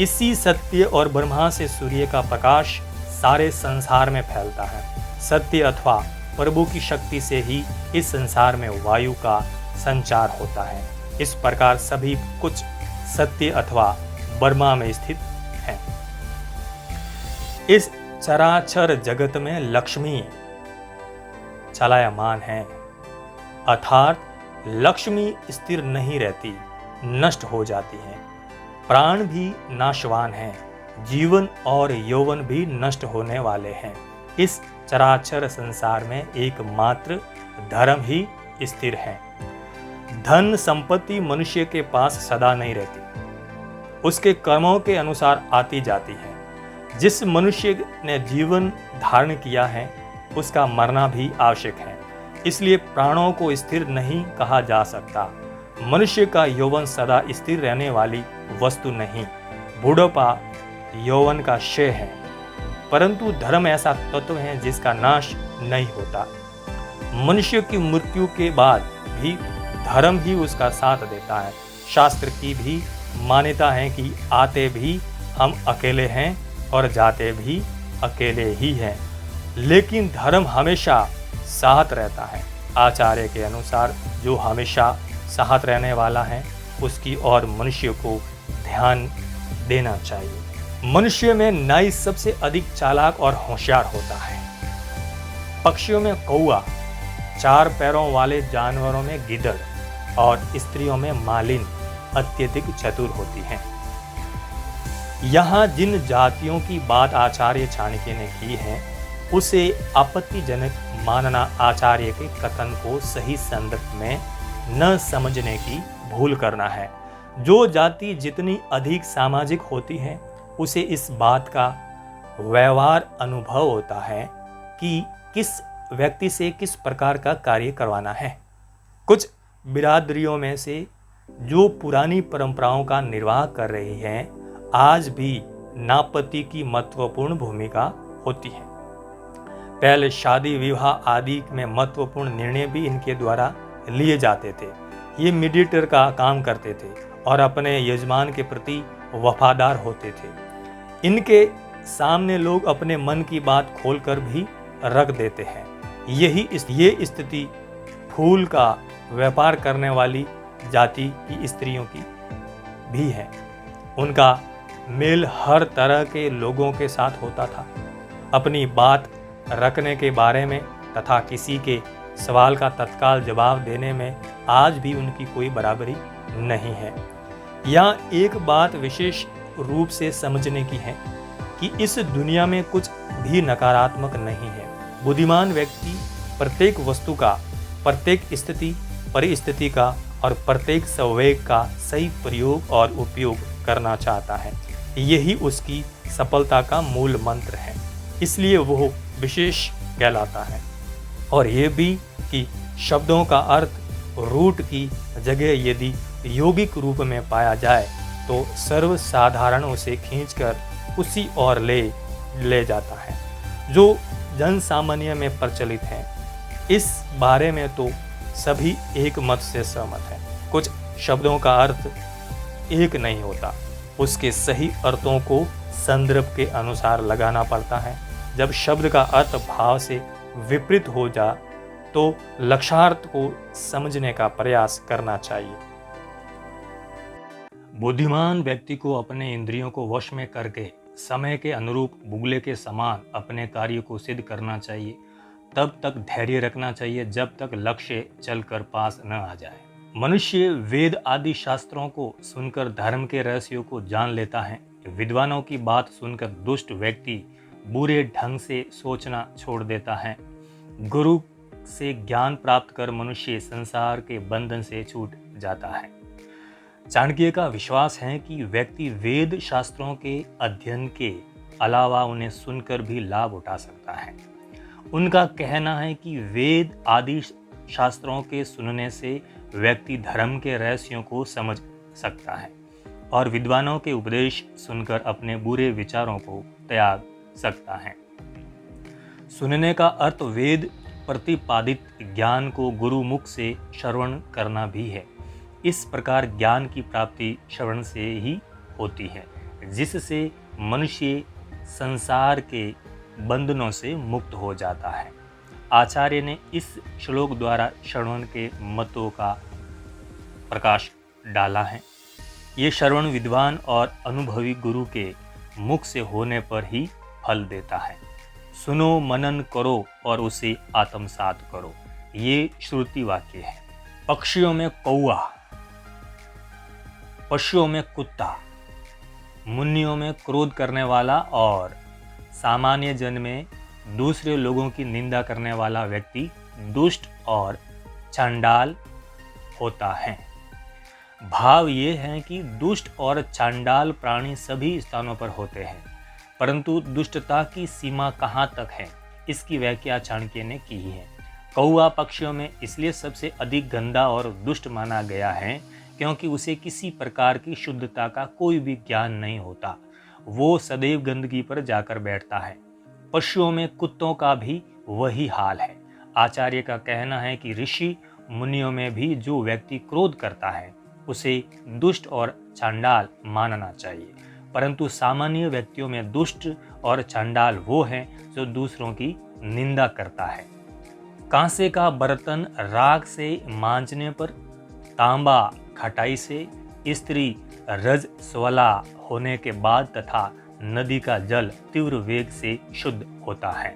इसी सत्य और ब्रह्मा से सूर्य का प्रकाश सारे संसार में फैलता है। सत्य अथवा प्रभु की शक्ति से ही इस संसार में वायु का संचार होता है। इस प्रकार सभी कुछ सत्य अथवा ब्रह्मा में स्थित है। इस चराचर जगत में लक्ष्मी चलायमान है, अर्थात लक्ष्मी स्थिर नहीं रहती, नष्ट हो जाती है। प्राण भी नाशवान है, जीवन और यौवन भी नष्ट होने वाले हैं। इस चराचर संसार में एकमात्र धर्म ही स्थिर है। धन संपत्ति मनुष्य के पास सदा नहीं रहती, उसके कर्मों के अनुसार आती जाती है। जिस मनुष्य ने जीवन धारण किया है उसका मरना भी आवश्यक है, इसलिए प्राणों को स्थिर नहीं कहा जा सकता। मनुष्य का यौवन सदा स्थिर रहने वाली वस्तु नहीं, बुढ़ापा यौवन का क्षय है, परंतु धर्म ऐसा तत्व है जिसका नाश नहीं होता। मनुष्य की मृत्यु के बाद भी धर्म ही उसका साथ देता है। शास्त्र की भी मान्यता है कि आते भी हम अकेले हैं और जाते भी अकेले ही हैं, लेकिन धर्म हमेशा साथ रहता है। आचार्य के अनुसार जो हमेशा साथ रहने वाला है उसकी ओर मनुष्य को ध्यान देना चाहिए। मनुष्य में नाई सबसे अधिक चालाक और होशियार होता है। पक्षियों में कौआ, चार पैरों वाले जानवरों में गिद्धड़ और स्त्रियों में मालिन अत्यधिक चतुर होती हैं। यहाँ जिन जातियों की बात आचार्य चाणक्य ने की है उसे आपत्तिजनक मानना आचार्य के कथन को सही संदर्भ में न समझने की भूल करना है। जो जाति जितनी अधिक सामाजिक होती है उसे इस बात का व्यवहार अनुभव होता है कि किस व्यक्ति से किस प्रकार का कार्य करवाना है। कुछ बिरादरियों में से जो पुरानी परंपराओं का निर्वाह कर रही हैं आज भी नापति की महत्वपूर्ण भूमिका होती है। पहले शादी विवाह आदि में महत्वपूर्ण निर्णय भी इनके द्वारा लिए जाते थे। ये मीडिएटर का काम करते थे और अपने यजमान के प्रति वफादार होते थे। इनके सामने लोग अपने मन की बात खोलकर भी रख देते हैं। ये स्थिति फूल का व्यापार करने वाली जाति की स्त्रियों की भी है। उनका मेल हर तरह के लोगों के साथ होता था। अपनी बात रखने के बारे में तथा किसी के सवाल का तत्काल जवाब देने में आज भी उनकी कोई बराबरी नहीं है। यहाँ एक बात विशेष रूप से समझने की है कि इस दुनिया में कुछ भी नकारात्मक नहीं है। बुद्धिमान व्यक्ति प्रत्येक वस्तु का, प्रत्येक स्थिति परिस्थिति का और प्रत्येक संवेग का सही प्रयोग और उपयोग करना चाहता है। यही उसकी सफलता का मूल मंत्र है, इसलिए वो विशेष कहलाता है। और ये भी कि शब्दों का अर्थ रूट की जगह यदि यौगिक रूप में पाया जाए तो सर्वसाधारण उसे खींचकर उसी ओर ले जाता है जो जन सामान्य में प्रचलित है। इस बारे में तो सभी एक मत से सहमत हैं। कुछ शब्दों का अर्थ एक नहीं होता, उसके सही अर्थों को संदर्भ के अनुसार लगाना पड़ता है। जब शब्द का अर्थ भाव से विपरीत हो जा तो लक्ष्यार्थ को समझने का प्रयास करना चाहिए। बुद्धिमान व्यक्ति को अपने इंद्रियों को वश में करके समय के अनुरूप बुगले के समान अपने कार्य को सिद्ध करना चाहिए। तब तक धैर्य रखना चाहिए जब तक लक्ष्य चलकर पास न आ जाए। मनुष्य वेद आदि शास्त्रों को सुनकर धर्म के रहस्यों को जान लेता है। विद्वानों की बात सुनकर दुष्ट व्यक्ति बुरे ढंग से सोचना छोड़ देता है। गुरु से ज्ञान प्राप्त कर मनुष्य संसार के बंधन से छूट जाता है। चाणक्य का विश्वास है कि व्यक्ति वेद शास्त्रों के अध्ययन के अलावा उन्हें सुनकर भी लाभ उठा सकता है। उनका कहना है कि वेद आदि शास्त्रों के सुनने से व्यक्ति धर्म के रहस्यों को समझ सकता है और विद्वानों के उपदेश सुनकर अपने बुरे विचारों को त्याग सकता है। सुनने का अर्थ वेद प्रतिपादित ज्ञान को गुरुमुख से श्रवण करना भी है। इस प्रकार ज्ञान की प्राप्ति श्रवण से ही होती है, जिससे मनुष्य संसार के बंधनों से मुक्त हो जाता है। आचार्य ने इस श्लोक द्वारा श्रवण के मतों का प्रकाश डाला है। ये श्रवण विद्वान और अनुभवी गुरु के मुख से होने पर ही फल देता है। सुनो, मनन करो और उसे आत्मसात करो, ये श्रुति वाक्य है। पक्षियों में कौआ, पशुओं में कुत्ता, मुनियों में क्रोध करने वाला और सामान्य जन में दूसरे लोगों की निंदा करने वाला व्यक्ति दुष्ट और चांडाल होता है। भाव ये है कि दुष्ट और चांडाल प्राणी सभी स्थानों पर होते हैं, परंतु दुष्टता की सीमा कहाँ तक है, इसकी व्याख्या चाणक्य ने की है। कौआ पक्षियों में इसलिए सबसे अधिक गंदा और दुष्ट माना गया है क्योंकि उसे किसी प्रकार की शुद्धता का कोई भी ज्ञान नहीं होता। वो सदैव गंदगी पर जाकर बैठता है। पशुओं में कुत्तों का भी वही हाल है। आचार्य का कहना है कि ऋषि मुनियों में भी जो व्यक्ति क्रोध करता है उसे दुष्ट और चांडाल मानना चाहिए, परंतु सामान्य व्यक्तियों में दुष्ट और चांडाल वो हैं जो दूसरों की निंदा करता है। कांसे का बर्तन राख से मांजने पर, तांबा खटाई से, स्त्री रजस्वला होने के बाद तथा नदी का जल तीव्र वेग से शुद्ध होता है।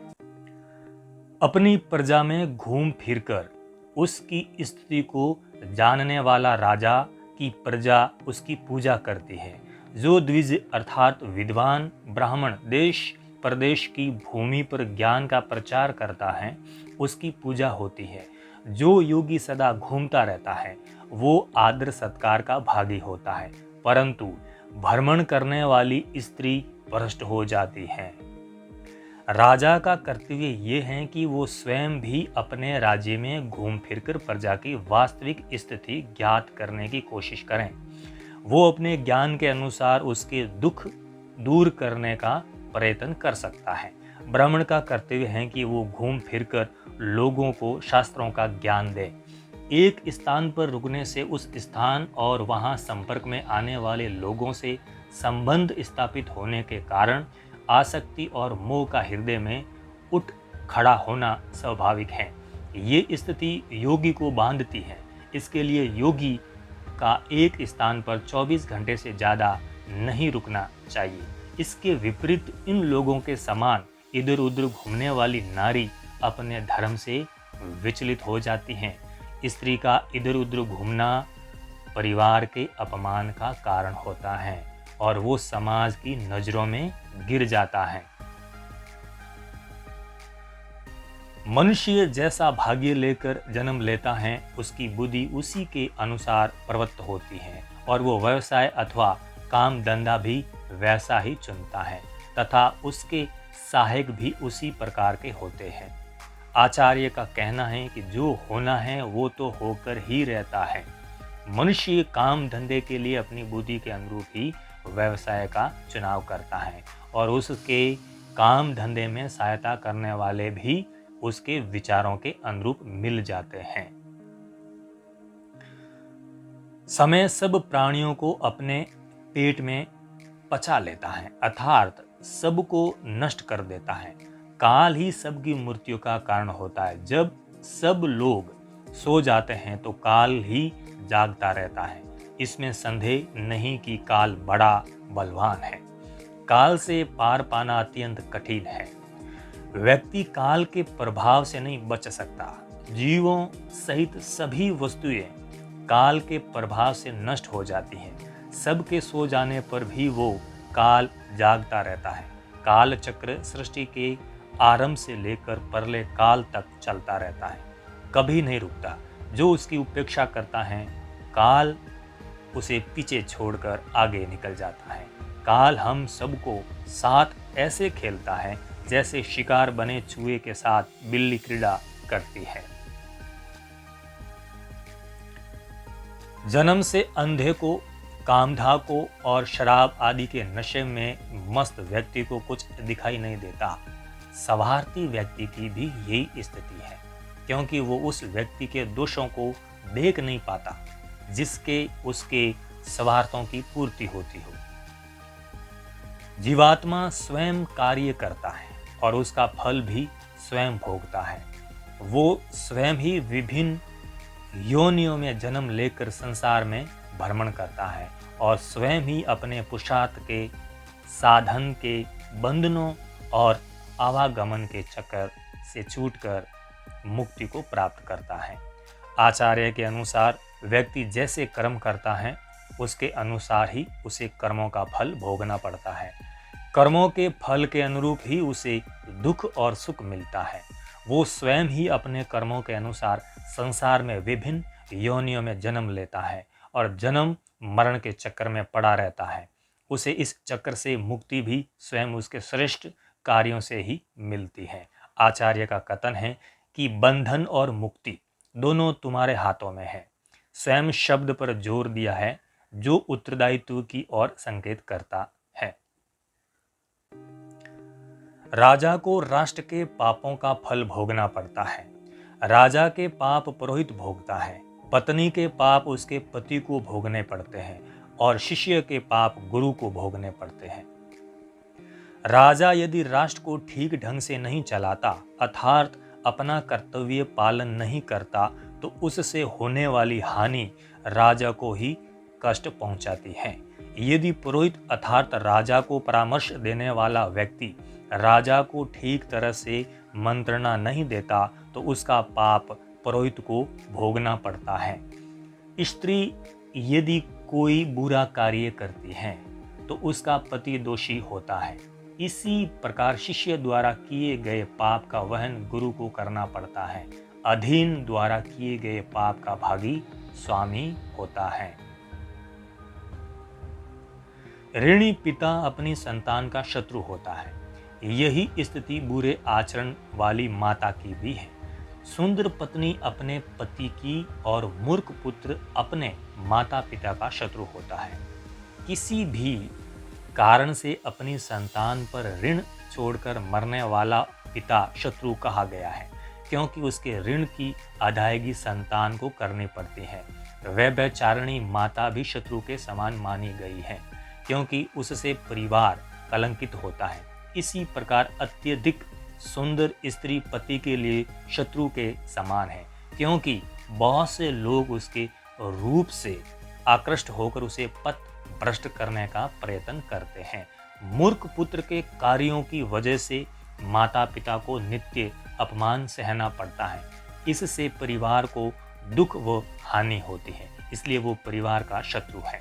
अपनी प्रजा में घूम फिरकर उसकी स्थिति को जानने वाला राजा की प्रजा उसकी पूजा करती है। जो द्विज अर्थात विद्वान ब्राह्मण देश प्रदेश की भूमि पर ज्ञान का प्रचार करता है उसकी पूजा होती है। जो योगी सदा घूमता रहता है वो आदर सत्कार का भागी होता है, परंतु भ्रमण करने वाली स्त्री भ्रष्ट हो जाती है। राजा का कर्तव्य ये है कि वो स्वयं भी अपने राज्य में घूम फिरकर प्रजा की वास्तविक स्थिति ज्ञात करने की कोशिश करें। वो अपने ज्ञान के अनुसार उसके दुख दूर करने का प्रयत्न कर सकता है। ब्राह्मण का कर्तव्य है कि वो घूम फिरकर लोगों को शास्त्रों का ज्ञान दे। एक स्थान पर रुकने से उस स्थान और वहां संपर्क में आने वाले लोगों से संबंध स्थापित होने के कारण आसक्ति और मोह का हृदय में उठ खड़ा होना स्वाभाविक है। ये स्थिति योगी को बांधती है। इसके लिए योगी का एक स्थान पर 24 घंटे से ज़्यादा नहीं रुकना चाहिए। इसके विपरीत इन लोगों के समान इधर उधर घूमने वाली नारी अपने धर्म से विचलित हो जाती हैं। स्त्री का इधर उधर घूमना परिवार के अपमान का कारण होता है और वो समाज की नजरों में गिर जाता है। मनुष्य जैसा भाग्य लेकर जन्म लेता है उसकी बुद्धि उसी के अनुसार प्रवृत्त होती है और वो व्यवसाय अथवा काम धंधा भी वैसा ही चुनता है तथा उसके सहायक भी उसी प्रकार के होते हैं। आचार्य का कहना है कि जो होना है वो तो होकर ही रहता है। मनुष्य काम धंधे के लिए अपनी बुद्धि के अनुरूप ही व्यवसाय का चुनाव करता है और उसके काम धंधे में सहायता करने वाले भी उसके विचारों के अनुरूप मिल जाते हैं। समय सब प्राणियों को अपने पेट में पचा लेता है अर्थात सबको नष्ट कर देता है। काल ही सबकी मृत्यु का कारण होता है। जब सब लोग सो जाते हैं तो काल ही जागता रहता है। इसमें संदेह नहीं कि काल बड़ा बलवान है। काल से पार पाना अत्यंत कठिन है। व्यक्ति काल के प्रभाव से नहीं बच सकता। जीवों सहित सभी वस्तुएं काल के प्रभाव से नष्ट हो जाती हैं। सबके सो जाने पर भी वो काल जागता रहता है। काल चक्र सृष्टि के आरंभ से लेकर प्रलय काल तक चलता रहता है, कभी नहीं रुकता। जो उसकी उपेक्षा करता है, काल उसे पीछे छोड़कर आगे निकल जाता है। काल हम सबको साथ ऐसे खेलता है जैसे शिकार बने चूहे के साथ बिल्ली क्रीड़ा करती है। जन्म से अंधे को, कामधा को और शराब आदि के नशे में मस्त व्यक्ति को कुछ दिखाई नहीं देता। स्वार्थी व्यक्ति की भी यही स्थिति है, क्योंकि वो उस व्यक्ति के दोषों को देख नहीं पाता जिसके उसके स्वार्थों की पूर्ति होती हो। जीवात्मा स्वयं कार्य करता है और उसका फल भी स्वयं भोगता है। वो स्वयं ही विभिन्न योनियों में जन्म लेकर संसार में भ्रमण करता है और स्वयं ही अपने पुरुषार्थ के साधन के बंधनों और आवागमन के चक्कर से छूटकर मुक्ति को प्राप्त करता है। आचार्य के अनुसार व्यक्ति जैसे कर्म करता है उसके अनुसार ही उसे कर्मों का फल भोगना पड़ता है। कर्मों के फल के अनुरूप ही उसे दुख और सुख मिलता है। वो स्वयं ही अपने कर्मों के अनुसार संसार में विभिन्न योनियों में जन्म लेता है और जन्म मरण के चक्कर में पड़ा रहता है। उसे इस चक्कर से मुक्ति भी स्वयं उसके श्रेष्ठ कार्यों से ही मिलती है। आचार्य का कथन है कि बंधन और मुक्ति दोनों तुम्हारे हाथों में है। स्वयं शब्द पर जोर दिया है जो उत्तरदायित्व की ओर संकेत करता है। राजा को राष्ट्र के पापों का फल भोगना पड़ता है। राजा के पाप पुरोहित भोगता है, पत्नी के पाप उसके पति को भोगने पड़ते हैं और शिष्य के पाप गुरु को भोगने पड़ते हैं। राजा यदि राष्ट्र को ठीक ढंग से नहीं चलाता अर्थात अपना कर्तव्य पालन नहीं करता तो उससे होने वाली हानि राजा को ही कष्ट पहुंचाती है। यदि पुरोहित अर्थात राजा को परामर्श देने वाला व्यक्ति राजा को ठीक तरह से मंत्रणा नहीं देता तो उसका पाप पुरोहित को भोगना पड़ता है। स्त्री यदि कोई बुरा कार्य करती है तो उसका पति दोषी होता है। इसी प्रकार शिष्य द्वारा किए गए पाप का वहन गुरु को करना पड़ता है। अधीन द्वारा किए गए पाप का भागी स्वामी होता है। ऋणी पिता अपनी संतान का शत्रु होता है। यही स्थिति बुरे आचरण वाली माता की भी है। सुंदर पत्नी अपने पति की और मूर्ख पुत्र अपने माता पिता का शत्रु होता है। किसी भी कारण से अपनी संतान पर ऋण छोड़कर मरने वाला पिता शत्रु कहा गया है, क्योंकि उसके ऋण की अदायगी संतान को करनी पड़ती है। व्यभिचारिणी माता भी शत्रु के समान मानी गई है, क्योंकि उससे परिवार कलंकित होता है। इसी प्रकार अत्यधिक सुंदर स्त्री पति के लिए शत्रु के समान है, क्योंकि बहुत से लोग उसके रूप से आकृष्ट होकर उसे पथ भ्रष्ट करने का प्रयत्न करते हैं। मूर्ख पुत्र के कार्यों की वजह से माता पिता को नित्य अपमान सहना पड़ता है। इससे परिवार को दुख व हानि होती है, इसलिए वो परिवार का शत्रु है।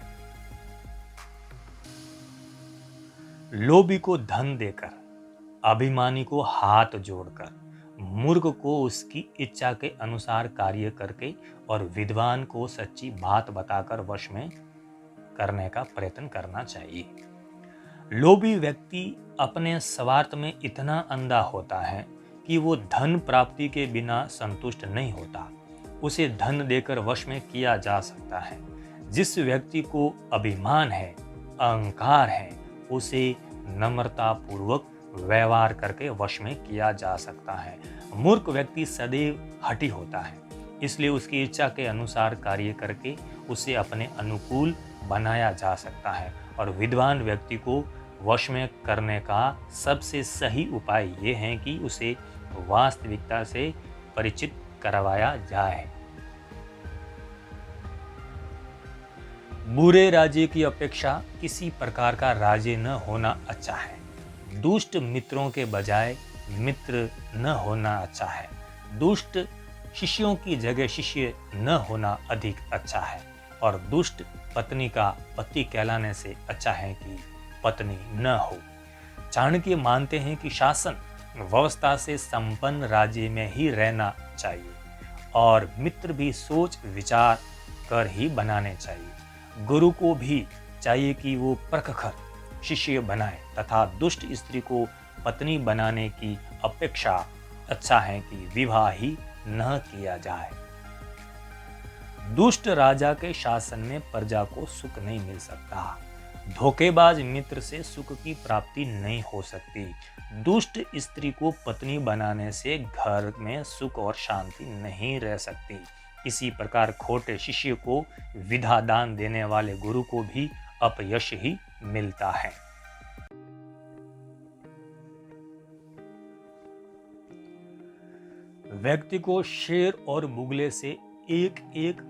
लोभी को धन देकर, अभिमानी को हाथ जोड़कर, मूर्ख को उसकी इच्छा के अनुसार कार्य करके और विद्वान को सच्ची बात बताकर वश में करने का प्रयत्न करना चाहिए। लोभी व्यक्ति अपने स्वार्थ में इतना अंधा होता है कि वो धन प्राप्ति के बिना संतुष्ट नहीं होता। उसे धन देकर वश में किया जा सकता है। जिस व्यक्ति को अभिमान है, अहंकार है, उसे नम्रता पूर्वक व्यवहार करके वश में किया जा सकता है। मूर्ख व्यक्ति सदैव हठी होता है, इसलिए उसकी इच्छा के अनुसार कार्य करके उसे अपने अनुकूल बनाया जा सकता है। और विद्वान व्यक्ति को वश में करने का सबसे सही उपाय ये है कि उसे वास्तविकता से परिचित करवाया जाए। बुरे राज्य की अपेक्षा किसी प्रकार का राज्य न होना अच्छा है। दुष्ट मित्रों के बजाय मित्र न होना अच्छा है। दुष्ट शिष्यों की जगह शिष्य न होना अधिक अच्छा है। और दुष्ट पत्नी का पति कहलाने से अच्छा है कि पत्नी न हो। चाणक्य मानते हैं कि शासन व्यवस्था से संपन्न राज्य में ही रहना चाहिए और मित्र भी सोच विचार कर ही बनाने चाहिए। गुरु को भी चाहिए कि वो परखकर शिष्य बनाए तथा दुष्ट स्त्री को पत्नी बनाने की अपेक्षा अच्छा है कि विवाह ही न किया जाए। दुष्ट राजा के शासन में प्रजा को सुख नहीं मिल सकता। धोखेबाज मित्र से सुख की प्राप्ति नहीं हो सकती। दुष्ट स्त्री को पत्नी बनाने से घर में सुख और शांति नहीं रह सकती। इसी प्रकार खोटे शिष्य को विधा दान देने वाले गुरु को भी अपयश ही मिलता है। व्यक्ति को शेर और मुगले से एक एक,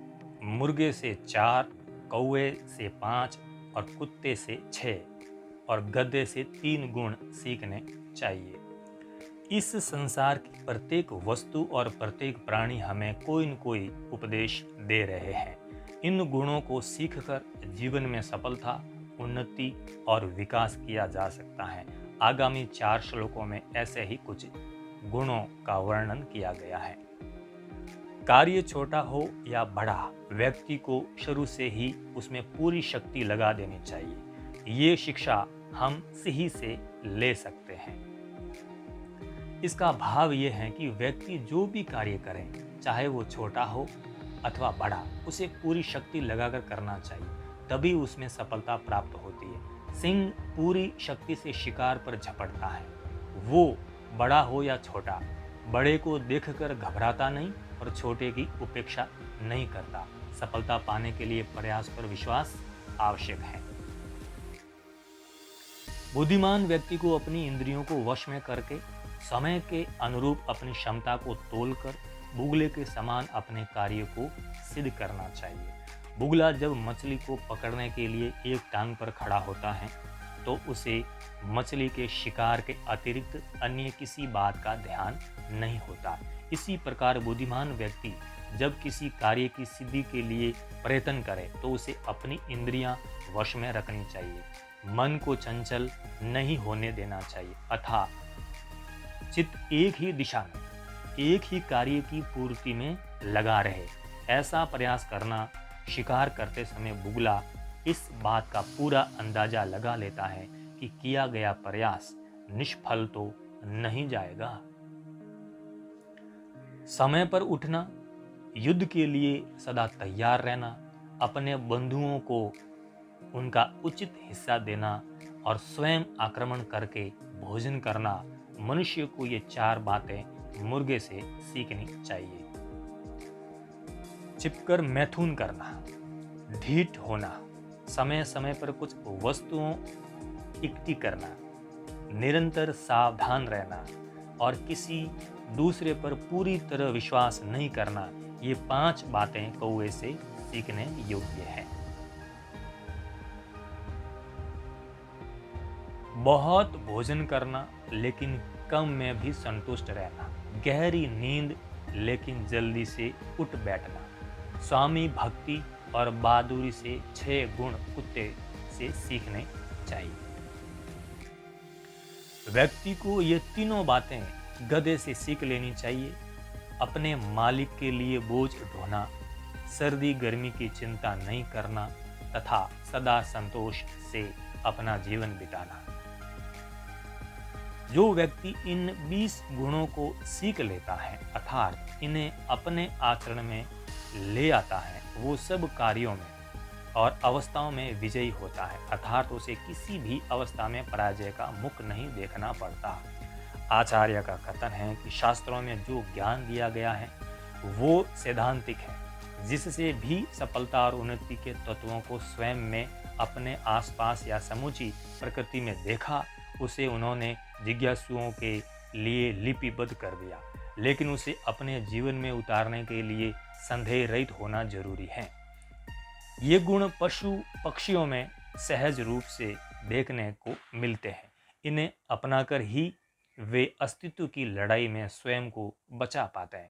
मुर्गे से 4, कौवे से 5 और कुत्ते से 6 और गधे से 3 गुण सीखने चाहिए। इस संसार की प्रत्येक वस्तु और प्रत्येक प्राणी हमें कोई न कोई उपदेश दे रहे हैं। इन गुणों को सीखकर जीवन में सफलता, उन्नति और विकास किया जा सकता है। आगामी 4 श्लोकों में ऐसे ही कुछ गुणों का वर्णन किया गया है। कार्य छोटा हो या बड़ा, व्यक्ति को शुरू से ही उसमें पूरी शक्ति लगा देनी चाहिए। ये शिक्षा हम सही से ले सकते हैं। इसका भाव ये है कि व्यक्ति जो भी कार्य करे, चाहे वो छोटा हो अथवा बड़ा, उसे पूरी शक्ति लगाकर करना चाहिए, तभी उसमें सफलता प्राप्त होती है। सिंह पूरी शक्ति से शिकार पर झपटता है। वो बड़ा हो या छोटा, बड़े को देखकर घबराता नहीं और छोटे की उपेक्षा नहीं करता। सफलता पाने के लिए प्रयास पर विश्वास आवश्यक है। बुद्धिमान व्यक्ति को अपनी इंद्रियों को वश में करके समय के अनुरूप अपनी क्षमता को तोलकर बुगले के समान अपने कार्य को सिद्ध करना चाहिए। बुगला जब मछली को पकड़ने के लिए एक टांग पर खड़ा होता है तो उसे मछली के शिकार के अतिरिक्त अन्य किसी बात का ध्यान नहीं होता। इसी प्रकार बुद्धिमान व्यक्ति जब किसी कार्य की सिद्धि के लिए प्रयत्न करे तो उसे अपनी इंद्रियां वश में रखनी चाहिए। मन को चंचल नहीं होने देना चाहिए अथा चित्त एक ही दिशा में, एक ही कार्य की पूर्ति में लगा रहे। ऐसा प्रयास करना शिकार करते समय बुगला इस बात का पूरा अंदाजा लगा लेता है कि किया गया प्रयास निष्फल तो नहीं जाएगा। समय पर उठना, युद्ध के लिए सदा तैयार रहना, अपने बंधुओं को उनका उचित हिस्सा देना और स्वयं आक्रमण करके भोजन करना, मनुष्य को ये 4 बातें मुर्गे से सीखनी चाहिए। छिपकर मैथुन करना, ढीठ होना, समय समय पर कुछ वस्तुओं इकट्ठी करना, निरंतर सावधान रहना और किसी दूसरे पर पूरी तरह विश्वास नहीं करना, ये 5 बातें कौवे से सीखने योग्य हैं। बहुत भोजन करना लेकिन कम में भी संतुष्ट रहना, गहरी नींद लेकिन जल्दी से उठ बैठना, स्वामी भक्ति और बहादुरी से 6 गुण कुत्ते से सीखने चाहिए। व्यक्ति को ये तीनों बातें गधे से सीख लेनी चाहिए। अपने मालिक के लिए बोझ ढोना, सर्दी गर्मी की चिंता नहीं करना तथा सदा संतोष से अपना जीवन बिताना। जो व्यक्ति इन 20 गुणों को सीख लेता है अर्थात इन्हें अपने आचरण में ले आता है, वो सब कार्यों में और अवस्थाओं में विजयी होता है अर्थात उसे किसी भी अवस्था में पराजय का मुख नहीं देखना पड़ता। आचार्य का कथन है कि शास्त्रों में जो ज्ञान दिया गया है वो सैद्धांतिक है, जिससे भी सफलता और उन्नति के तत्वों को स्वयं में, अपने आसपास या समूची प्रकृति में देखा, उसे उन्होंने जिज्ञासुओं के लिए लिपिबद्ध कर दिया, लेकिन उसे अपने जीवन में उतारने के लिए संदेह रहित होना जरूरी है। ये गुण पशु पक्षियों में सहज रूप से देखने को मिलते हैं। इन्हें अपनाकर ही वे अस्तित्व की लड़ाई में स्वयं को बचा पाते हैं।